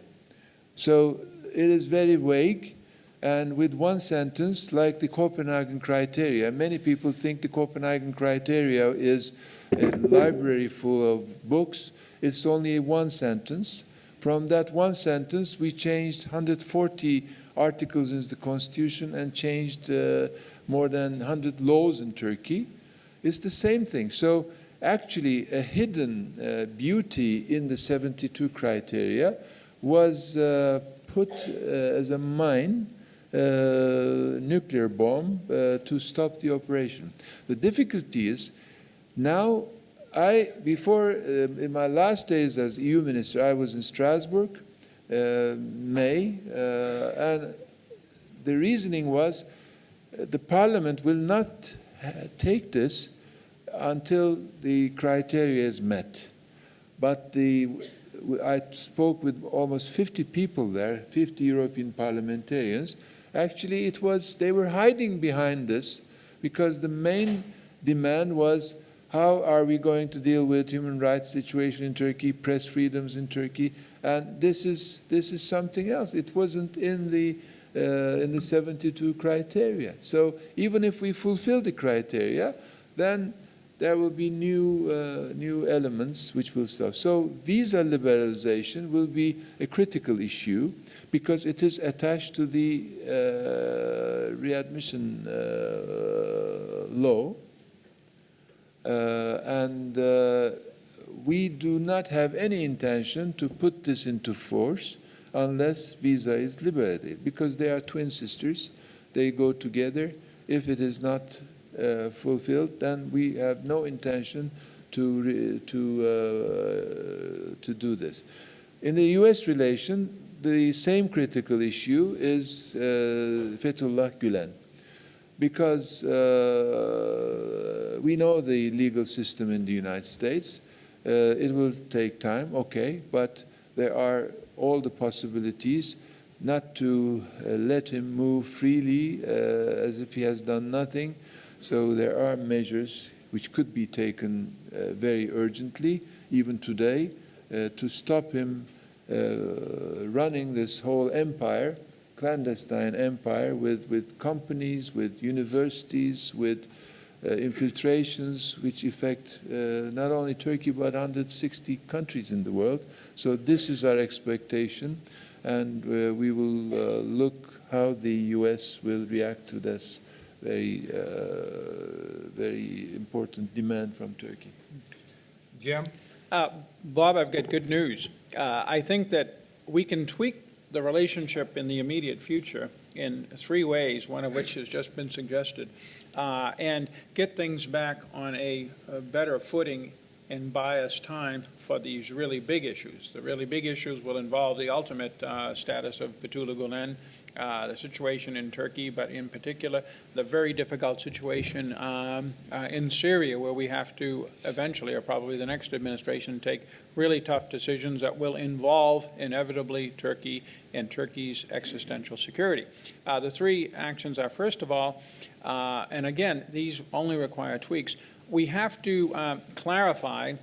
So it is very vague, and with one sentence, like the Copenhagen criteria, many people think the Copenhagen criteria is a library full of books. It's only one sentence. From that one sentence, we changed 140 articles in the constitution and changed more than 100 laws in Turkey. It's the same thing. So actually a hidden beauty in the 72 criteria was put as a mine, nuclear bomb, to stop the operation. The difficulty is now, before, in my last days as EU minister, I was in Strasbourg, May, and the reasoning was the parliament will not take this until the criteria is met. But I spoke with almost 50 people there, 50 European parliamentarians. Actually, they were hiding behind this because the main demand was, how are we going to deal with human rights situation in Turkey, press freedoms in Turkey? And this is something else. It wasn't in the 72 criteria. So even if we fulfill the criteria, then there will be new elements which will stop. So visa liberalization will be a critical issue because it is attached to the readmission law. And we do not have any intention to put this into force unless visa is liberated, because they are twin sisters. They go together. If it is not fulfilled, then we have no intention to do this. In the U.S. relation, the same critical issue is Fethullah Gülen, because we know the legal system in the United States. It will take time, okay, but there are all the possibilities not to let him move freely as if he has done nothing. So there are measures which could be taken very urgently, even today, to stop him running this whole empire, clandestine empire, with companies, with universities, with infiltrations which affect not only Turkey but 160 countries in the world. So this is our expectation, and we will look how the US will react to this very important demand from Turkey. Jim? Bob, I've got good news. I think that we can tweak the relationship in the immediate future in 3 ways, one of which has just been suggested, and get things back on a better footing and buy us time for these really big issues. The really big issues will involve the ultimate status of Fethullah Gülen, the situation in Turkey, but in particular the very difficult situation in Syria, where we have to eventually, or probably the next administration, take really tough decisions that will involve inevitably Turkey and Turkey's existential security. The 3 actions are, first of all, and again, these only require tweaks, we have to clarify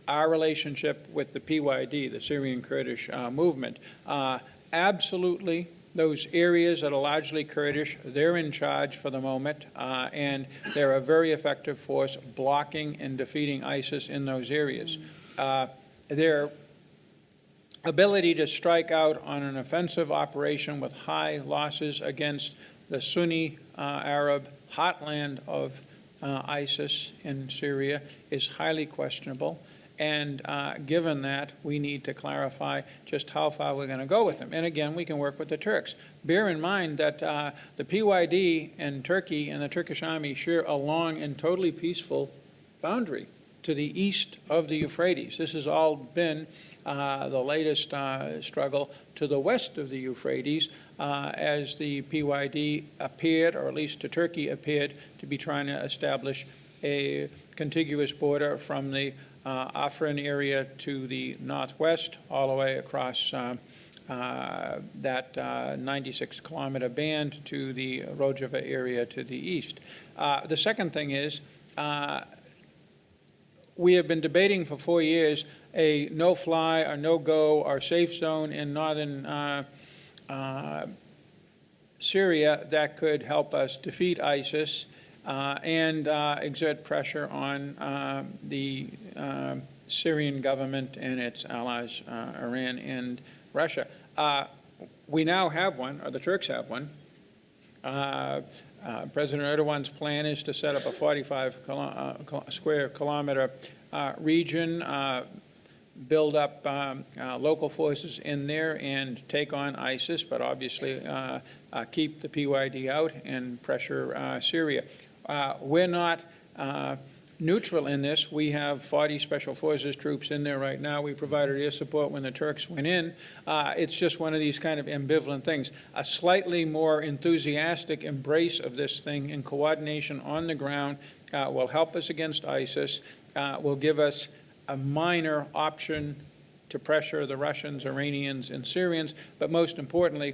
our relationship with the PYD, the Syrian Kurdish movement. Absolutely, those areas that are largely Kurdish, they're in charge for the moment, and they're a very effective force blocking and defeating ISIS in those areas. Their ability to strike out on an offensive operation with high losses against the Sunni Arab heartland of ISIS in Syria is highly questionable. And given that, we need to clarify just how far we're going to go with them. And again, we can work with the Turks. Bear in mind that the PYD and Turkey and the Turkish army share a long and totally peaceful boundary to the east of the Euphrates. This has all been the latest struggle to the west of the Euphrates as the PYD appeared, or at least to Turkey appeared, to be trying to establish a contiguous border from the Afrin area to the northwest, all the way across that 96-kilometer band to the Rojava area to the east. The second thing is, we have been debating for 4 years a no-fly or no-go or safe zone in northern Syria that could help us defeat ISIS and exert pressure on the Syrian government and its allies, Iran and Russia. We now have one, or the Turks have one. President Erdogan's plan is to set up a 45 square kilometer region, build up local forces in there and take on ISIS, but obviously keep the PYD out and pressure Syria. We're not neutral in this. We have 40 Special Forces troops in there right now. We provided air support when the Turks went in. It's just one of these kind of ambivalent things. A slightly more enthusiastic embrace of this thing in coordination on the ground will help us against ISIS, will give us a minor option to pressure the Russians, Iranians, and Syrians, but most importantly,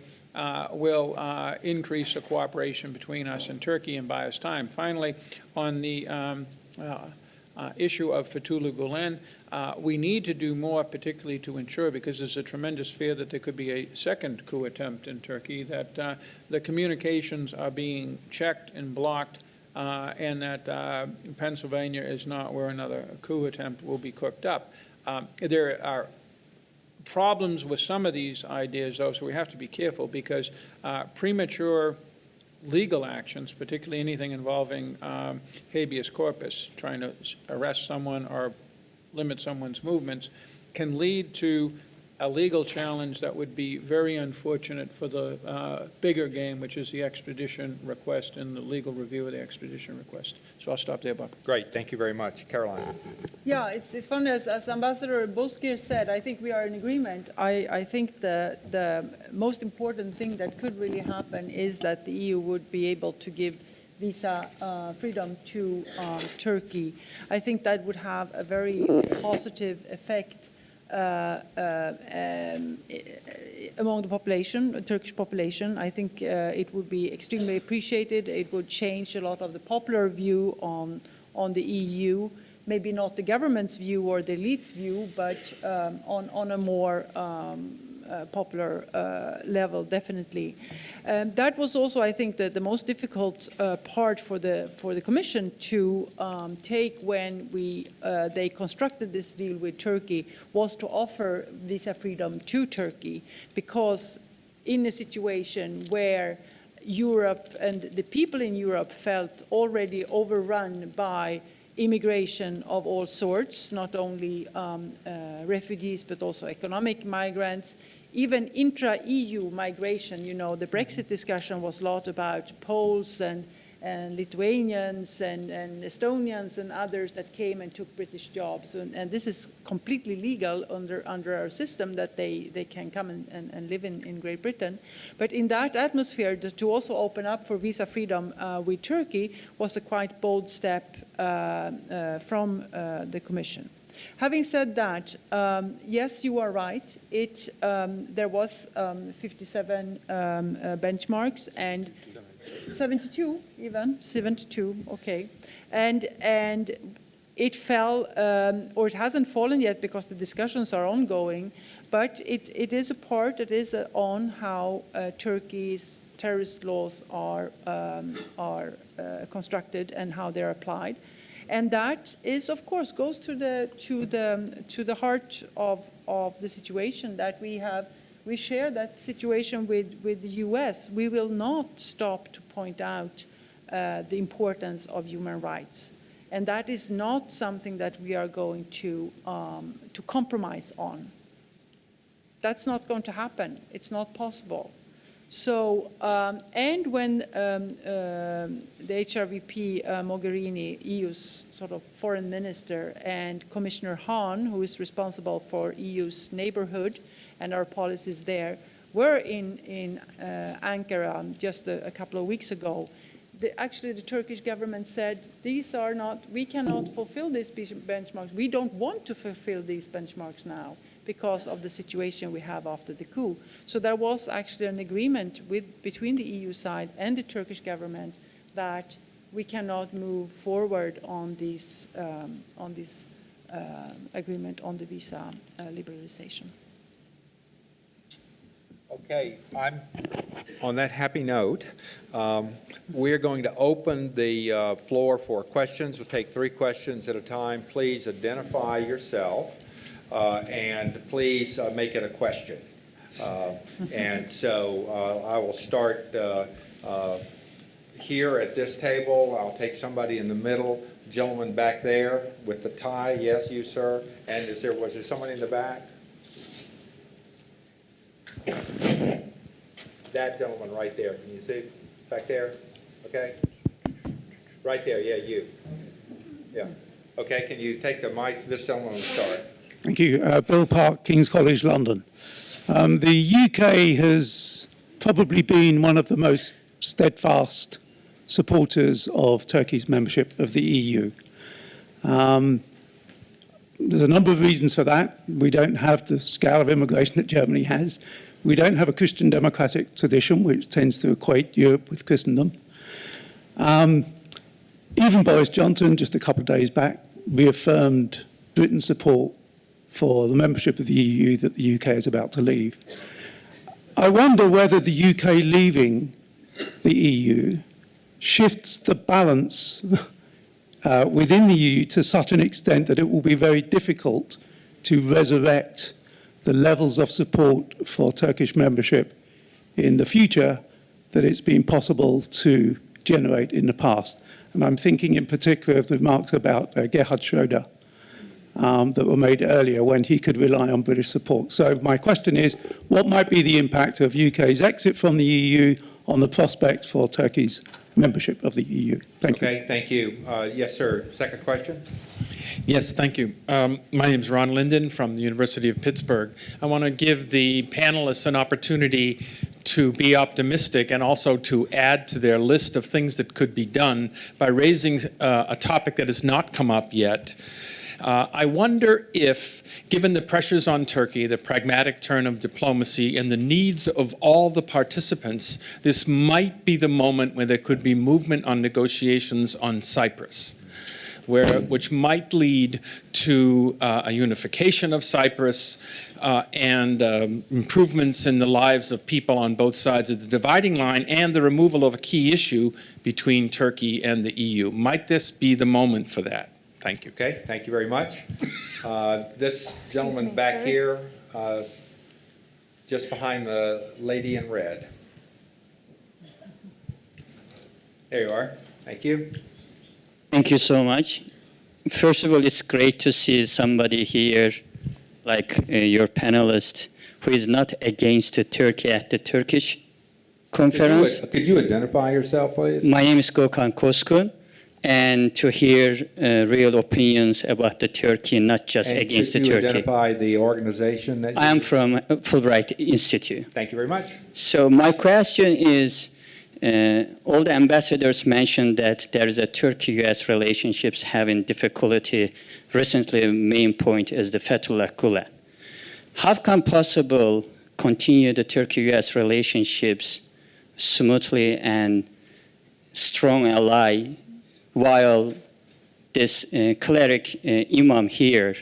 will increase the cooperation between us and Turkey and buy us time. Finally, on the issue of Fethullah Gulen, we need to do more, particularly to ensure, because there's a tremendous fear that there could be a second coup attempt in Turkey, that the communications are being checked and blocked, and that Pennsylvania is not where another coup attempt will be cooked up. There are problems with some of these ideas, though, so we have to be careful, because premature legal actions, particularly anything involving habeas corpus, trying to arrest someone or limit someone's movements, can lead to a legal challenge that would be very unfortunate for the bigger game, which is the extradition request and the legal review of the extradition request. So I'll stop there, Bob. Great. Thank you very much. Caroline. Yeah, it's funny, as Ambassador Bozkir said, I think we are in agreement. I think the most important thing that could really happen is that the EU would be able to give visa freedom to Turkey. I think that would have a very positive effect among the population, the Turkish population. I think it would be extremely appreciated. It would change a lot of the popular view on the EU, maybe not the government's view or the elite's view, but on a more popular level, definitely. That was also, I think, the most difficult part for the Commission to take when they constructed this deal with Turkey, was to offer visa freedom to Turkey, because in a situation where Europe and the people in Europe felt already overrun by immigration of all sorts, not only refugees, but also economic migrants, even intra-EU migration. You know, the Brexit discussion was a lot about Poles and Lithuanians and Estonians and others that came and took British jobs. And this is completely legal under our system, that they can come and live in Great Britain. But in that atmosphere, to also open up for visa freedom with Turkey was a quite bold step from the Commission. Having said that, yes, you are right. There was 57 benchmarks and 72 even, 72, okay. And it fell, or it hasn't fallen yet because the discussions are ongoing, but it is a part that is on how Turkey's terrorist laws are constructed and how they're applied. And that is, of course, goes to the heart of the situation that we have. We share that situation with the US. We will not stop to point out the importance of human rights. And that is not something that we are going to compromise on. That's not going to happen. It's not possible. So, and when the HRVP Mogherini, EU's sort of foreign minister, and Commissioner Hahn, who is responsible for EU's neighborhood and our policies there, were in Ankara just a couple of weeks ago, actually the Turkish government said, we cannot fulfill these benchmarks. We don't want to fulfill these benchmarks now, because of the situation we have after the coup. So there was actually an agreement between the EU side and the Turkish government that we cannot move forward on this agreement on the visa liberalization. Okay, on that happy note, we're going to open the floor for questions. We'll take 3 questions at a time. Please identify yourself. And please make it a question. And so I will start here at this table. I'll take somebody in the middle, gentleman back there with the tie. Yes, you, sir. And was there someone in the back? That gentleman right there. Can you see back there? Okay. Right there. Yeah, you. Yeah. Okay. Can you take the mics? This gentleman will start. Thank you. Bill Park, King's College, London. The UK has probably been one of the most steadfast supporters of Turkey's membership of the EU. There's a number of reasons for that. We don't have the scale of immigration that Germany has. We don't have a Christian democratic tradition, which tends to equate Europe with Christendom. Even Boris Johnson, just a couple of days back, reaffirmed Britain's support for the membership of the EU that the UK is about to leave. I wonder whether the UK leaving the EU shifts the balance within the EU to such an extent that it will be very difficult to resurrect the levels of support for Turkish membership in the future that it's been possible to generate in the past. And I'm thinking in particular of the remarks about Gerhard Schröder that were made earlier when he could rely on British support. So my question is, what might be the impact of UK's exit from the EU on the prospects for Turkey's membership of the EU? Thank you. Okay, thank you. Yes, sir. Second question. Yes, thank you. My name is Ron Linden from the University of Pittsburgh. I want to give the panelists an opportunity to be optimistic and also to add to their list of things that could be done by raising a topic that has not come up yet. I wonder if, given the pressures on Turkey, the pragmatic turn of diplomacy, and the needs of all the participants, this might be the moment where there could be movement on negotiations on Cyprus, which might lead to a unification of Cyprus and improvements in the lives of people on both sides of the dividing line and the removal of a key issue between Turkey and the EU. Might this be the moment for that? Thank you. Okay, thank you very much. This gentleman back here, just behind the lady in red. There you are. Thank you. Thank you so much. First of all, it's great to see somebody here, like your panelist, who is not against Turkey at the Turkish conference. Could you identify yourself, please? My name is Volkan Bozkir, and to hear real opinions about the Turkey, not just against the Turkey. Could you Turkey. identify the organization that I am from Fulbright Institute. Thank you very much. So my question is, all the ambassadors mentioned that there is a Turkey-U.S. relationships having difficulty. Recently, the main point is the Fethullah Gulen. How can possible continue the Turkey-U.S. relationships smoothly and strong ally while this cleric imam here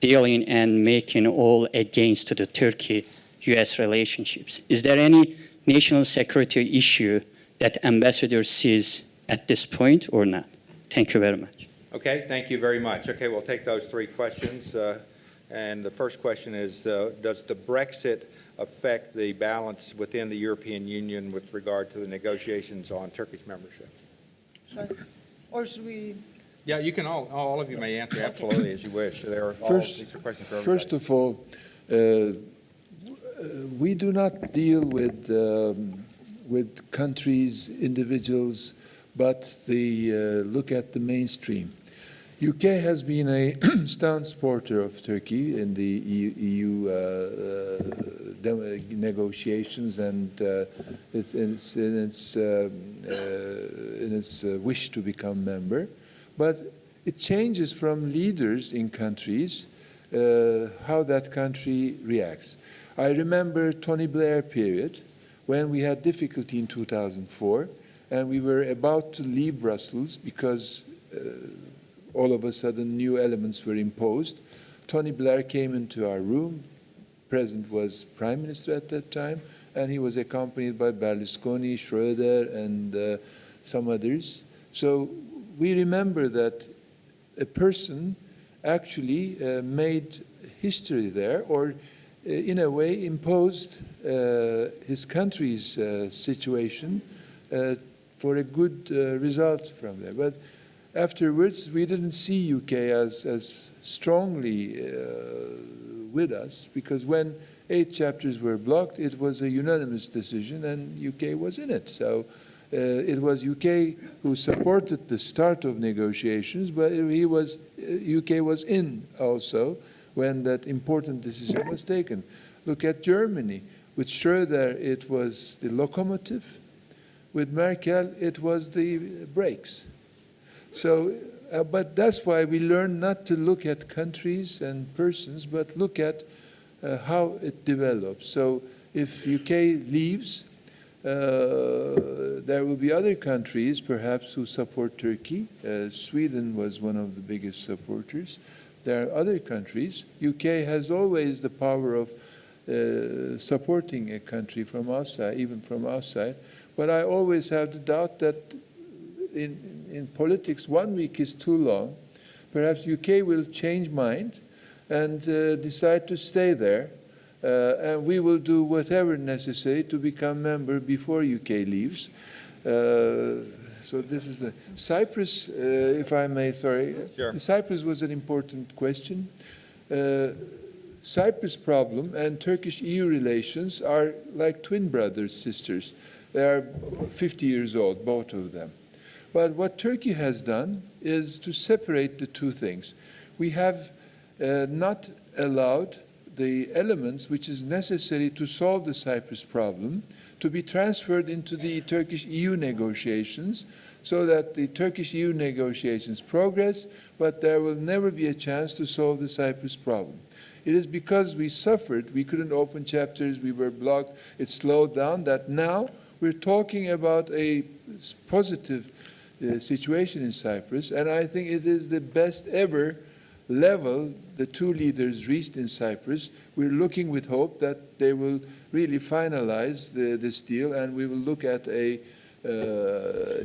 dealing and making all against the Turkey-U.S. relationships? Is there any national security issue that ambassador sees at this point or not? Thank you very much. Okay, thank you very much. Okay, we'll take those three questions. And the first question is, does the Brexit affect the balance within the European Union with regard to the negotiations on Turkish membership? Or should we? Yeah, you can all of you may answer absolutely as you wish. These are questions for everybody. First of all, we do not deal with countries, individuals, but look at the mainstream. UK has been a staunch supporter of Turkey in the EU negotiations and in its wish to become member. But it changes from leaders in countries how that country reacts. I remember Tony Blair period when we had difficulty in 2004 and we were about to leave Brussels because all of a sudden new elements were imposed. Tony Blair came into our room. President was Prime Minister at that time, and he was accompanied by Berlusconi, Schröder, and some others. So we remember that a person actually made history there, or in a way, imposed his country's situation for a good result from there. But afterwards, we didn't see UK as strongly with us, because when 8 chapters were blocked, it was a unanimous decision, and UK was in it. So it was UK who supported the start of negotiations, but UK was in also when that important decision was taken. Look at Germany. With Schröder, it was the locomotive. With Merkel, it was the brakes. So, but that's why we learn not to look at countries and persons, but look at how it develops. So if UK leaves, there will be other countries perhaps who support Turkey. Sweden was one of the biggest supporters. There are other countries. UK has always the power of supporting a country from outside, even from outside. But I always have the doubt that in politics, 1 week is too long. Perhaps UK will change mind and decide to stay there. And we will do whatever necessary to become member before UK leaves. So this is the Cyprus, if I may, sorry. Sure. Cyprus was an important question. Cyprus problem and Turkish-EU relations are like twin brothers, sisters. They are 50 years old, both of them. But what Turkey has done is to separate the two things. We have not allowed the elements which is necessary to solve the Cyprus problem to be transferred into the Turkish-EU negotiations, so that the Turkish-EU negotiations progress, but there will never be a chance to solve the Cyprus problem. It is because we suffered, we couldn't open chapters, we were blocked, it slowed down, that now we're talking about a positive situation in Cyprus, and I think it is the best ever level the two leaders reached in Cyprus. We're looking with hope that they will really finalize this deal, and we will look at a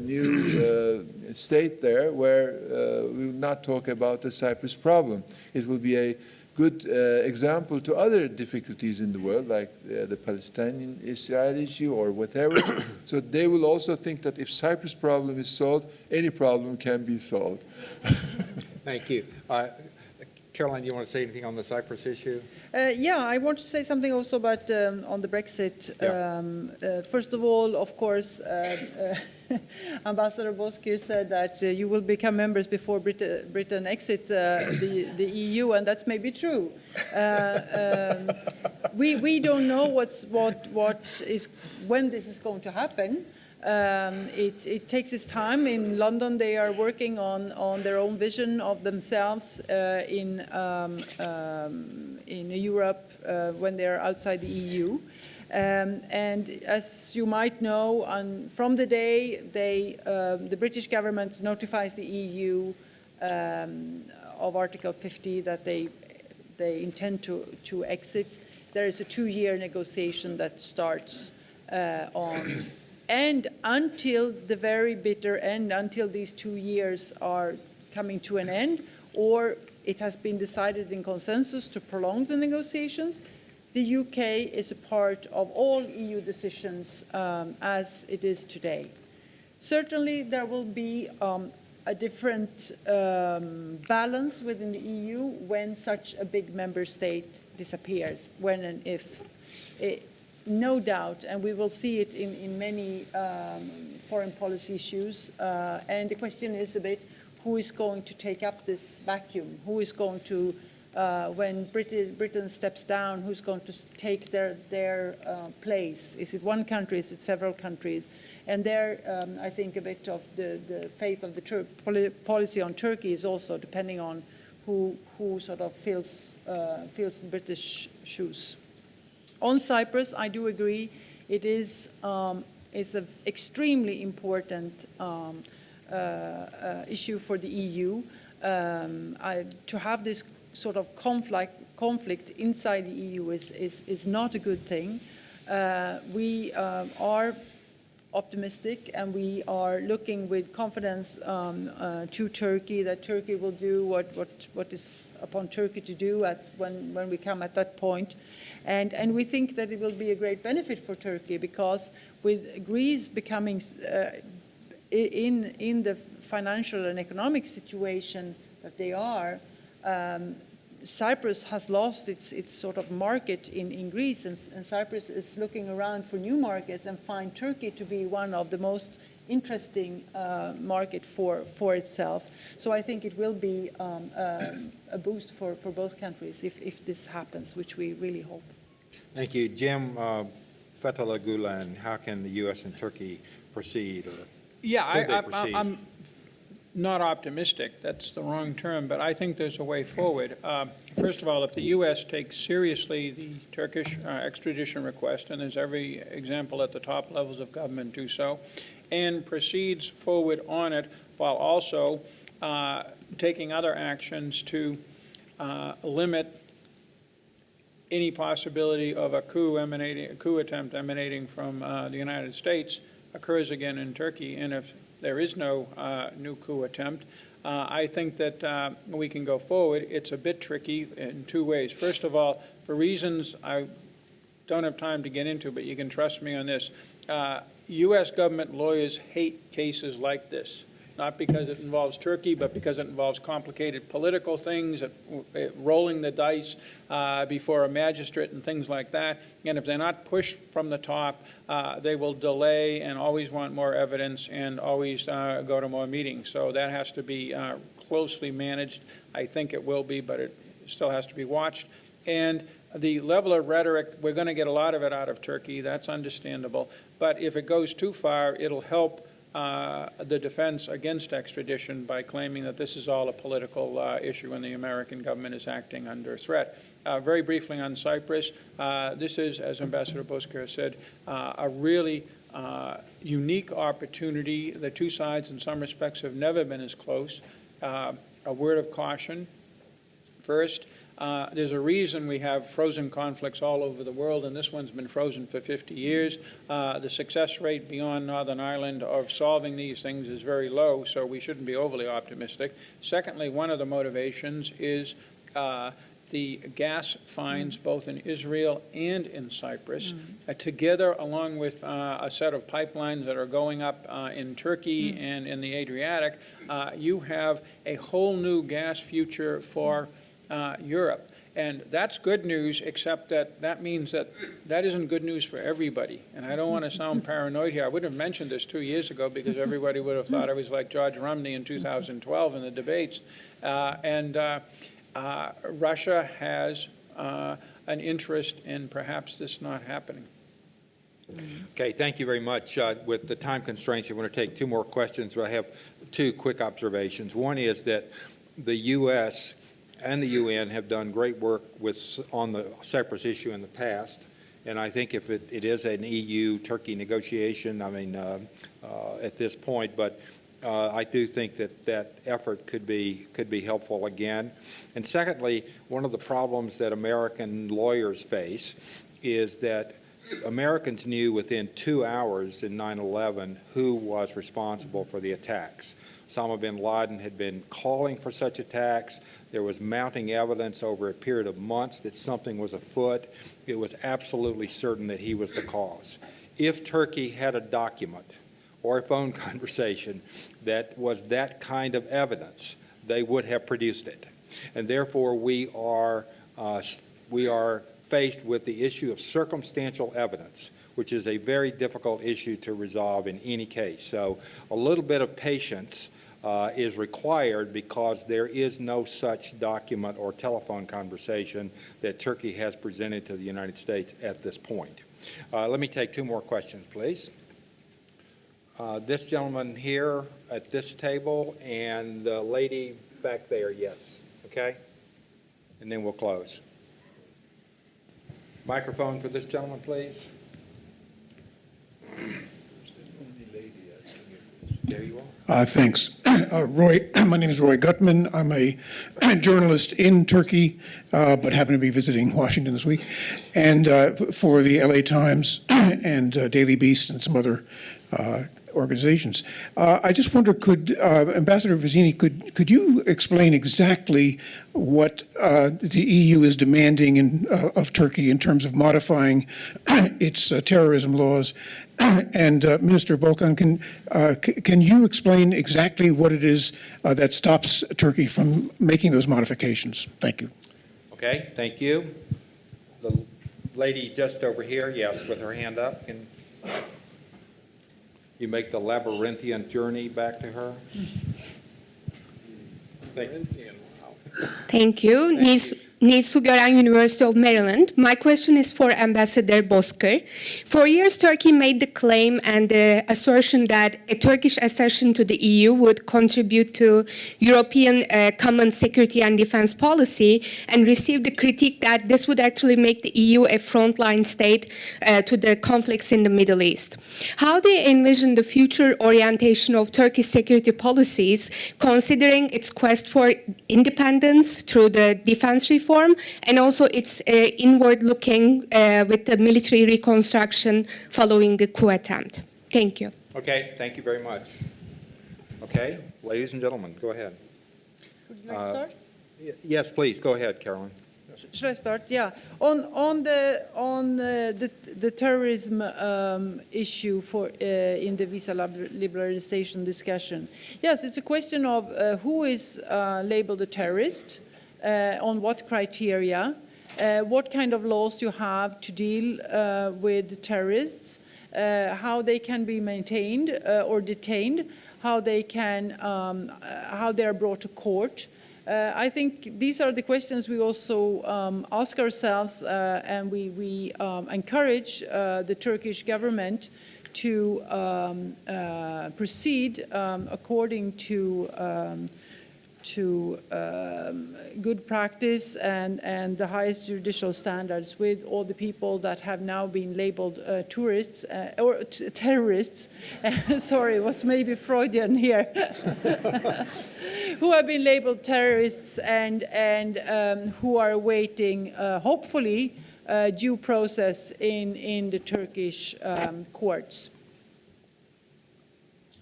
new state there where we will not talk about the Cyprus problem. It will be a good example to other difficulties in the world, like the Palestinian-Israel issue or whatever. So they will also think that if Cyprus problem is solved, any problem can be solved. Thank you. Caroline, you want to say anything on the Cyprus issue? Yeah, I want to say something also about on the Brexit. Yeah. First of all, of course, Ambassador Bozkir said that you will become members before Britain exit the EU, and that's maybe true. We don't know when this is going to happen. It takes its time. In London, they are working on their own vision of themselves in Europe when they are outside the EU. And as you might know, from the day the British government notifies the EU of Article 50 that they intend to exit, there is a 2-year negotiation that starts on. And until the very bitter end, until these 2 years are coming to an end, or it has been decided in consensus to prolong the negotiations, the UK is a part of all EU decisions as it is today. Certainly, there will be a different balance within the EU when such a big member state disappears, when and if. No doubt, and we will see it in many foreign policy issues. And the question is a bit, who is going to take up this vacuum? Who is going to, when Britain steps down, who's going to take their place? Is it one country? Is it several countries? And there, I think a bit of the fate of the policy on Turkey is also depending on who sort of fills the British shoes. On Cyprus, I do agree. It is an extremely important issue for the EU. To have this sort of conflict inside the EU is not a good thing. We are optimistic, and we are looking with confidence to Turkey, that Turkey will do what is upon Turkey to do when we come at that point. And we think that it will be a great benefit for Turkey, because with Greece becoming in the financial and economic situation that they are, Cyprus has lost its sort of market in Greece, and Cyprus is looking around for new markets and find Turkey to be one of the most interesting market for itself. So I think it will be a boost for both countries if this happens, which we really hope. Thank you. Jim, Fethullah Gulen, how can the U.S. and Turkey proceed? Or Yeah, could they proceed? I'm not optimistic. That's the wrong term, but I think there's a way forward. First of all, if the U.S. takes seriously the Turkish extradition request, and there's every example at the top levels of government do so, and proceeds forward on it while also taking other actions to limit any possibility of a coup attempt emanating from the United States occurs again in Turkey, and if there is no new coup attempt, I think that we can go forward. It's a bit tricky in two ways. First of all, for reasons I don't have time to get into, but you can trust me on this, U.S. government lawyers hate cases like this, not because it involves Turkey, but because it involves complicated political things, rolling the dice before a magistrate and things like that. And if they're not pushed from the top, they will delay and always want more evidence and always go to more meetings. So that has to be closely managed. I think it will be, but it still has to be watched. And the level of rhetoric, we're going to get a lot of it out of Turkey. That's understandable. But if it goes too far, it'll help the defense against extradition by claiming that this is all a political issue and the American government is acting under threat. Very briefly on Cyprus, this is, as Ambassador Bozkir said, a really unique opportunity. The two sides in some respects have never been as close. A word of caution. First, there's a reason we have frozen conflicts all over the world, and this one's been frozen for 50 years. The success rate beyond Northern Ireland of solving these things is very low, so we shouldn't be overly optimistic. Secondly, one of the motivations is the gas finds both in Israel and in Cyprus. Together, along with a set of pipelines that are going up in Turkey and in the Adriatic, you have a whole new gas future for Europe. And that's good news, except that means that isn't good news for everybody. And I don't want to sound paranoid here. I wouldn't have mentioned this 2 years ago because everybody would have thought I was like George Romney in 2012 in the debates. Russia has an interest in perhaps this not happening. Okay, thank you very much. With the time constraints, I want to take two more questions, but I have two quick observations. One is that the U.S. and the UN have done great work on the Cyprus issue in the past, and I think if it is an EU-Turkey negotiation, I mean, at this point, but I do think that effort could be helpful again. And secondly, one of the problems that American lawyers face is that Americans knew within 2 hours in 9/11 who was responsible for the attacks. Osama bin Laden had been calling for such attacks. There was mounting evidence over a period of months that something was afoot. It was absolutely certain that he was the cause. If Turkey had a document or a phone conversation that was that kind of evidence, they would have produced it. And therefore, we are faced with the issue of circumstantial evidence, which is a very difficult issue to resolve in any case. So a little bit of patience is required because there is no such document or telephone conversation that Turkey has presented to the United States at this point. Let me take two more questions, please. This gentleman here at this table and the lady back there, yes. Okay? And then we'll close. Microphone for this gentleman, please. There you are. Thanks. Roy, my name is Roy Gutman. I'm a journalist in Turkey, but happen to be visiting Washington this week, and for the LA Times and Daily Beast and some other organizations. I just wonder, could Ambassador Vicini, could you explain exactly what the EU is demanding of Turkey in terms of modifying its terrorism laws? And Minister Volkan, can you explain exactly what it is that stops Turkey from making those modifications? Thank you. Okay, thank you. The lady just over here, yes, with her hand up. Can you make the labyrinthian journey back to her? Thank you. Thank you. Nisu Gören, University of Maryland. My question is for Ambassador Bozkir. For years, Turkey made the claim and the assertion that a Turkish accession to the EU would contribute to European common security and defense policy, and received the critique that this would actually make the EU a frontline state to the conflicts in the Middle East. How do you envision the future orientation of Turkey's security policies, considering its quest for independence through the defense reform, and also its inward-looking with the military reconstruction following the coup attempt? Thank you. Okay, thank you very much. Okay, ladies and gentlemen, go ahead. Would you like to start? Yes, please, go ahead, Carolyn. Should I start? Yeah. On the terrorism issue in the visa liberalization discussion, yes, it's a question of who is labeled a terrorist, on what criteria, what kind of laws you have to deal with terrorists, how they can be maintained or detained, how they are brought to court. I think these are the questions we also ask ourselves, and we encourage the Turkish government to proceed according to good practice and the highest judicial standards with all the people that have now been labeled tourists or terrorists. Sorry, was maybe Freudian here. Who have been labeled terrorists and who are awaiting, hopefully, due process in the Turkish courts.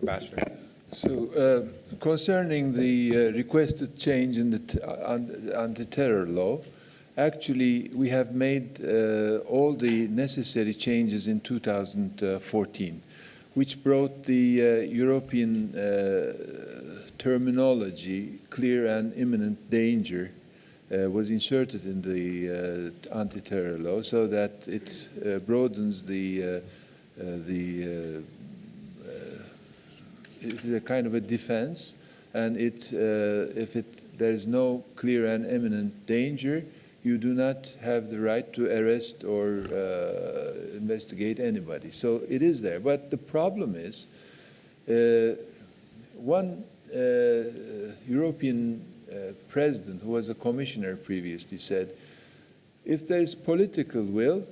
Ambassador. So, concerning the requested change in the anti-terror law, actually we have made all the necessary changes in 2014, which brought the European terminology, clear and imminent danger, was inserted in the anti-terror law, so that it broadens it is a kind of a defense, and if there is no clear and imminent danger, you do not have the right to arrest or investigate anybody. So it is there. But the problem is, one European president who was a commissioner previously said, if there is political will,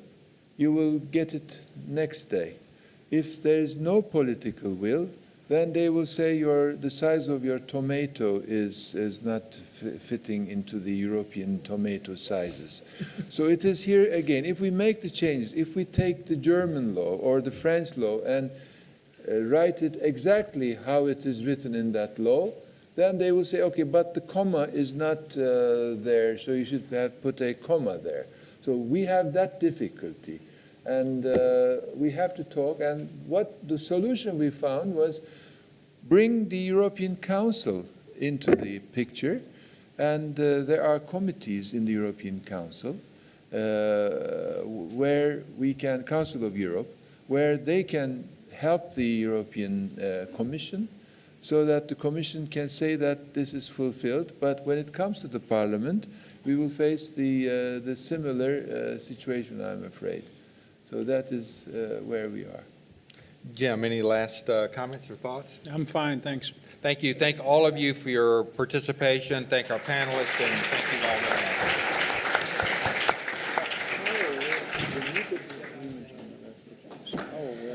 you will get it next day. If there is no political will, then they will say the size of your tomato is not fitting into the European tomato sizes. So it is here again, if we make the changes, if we take the German law or the French law and write it exactly how it is written in that law, then they will say, okay, but the comma is not there, so you should have put a comma there. So we have that difficulty. And we have to talk, and what the solution we found was bring the European Council into the picture, and there are committees in the European Council where we can, Council of Europe, where they can help the European Commission so that the Commission can say that this is fulfilled, but when it comes to the Parliament, we will face the similar situation, I'm afraid. So that is where we are. Jim, any last comments or thoughts? I'm fine, thanks. Thank you. Thank all of you for your participation. Thank our panelists, and thank you all very much.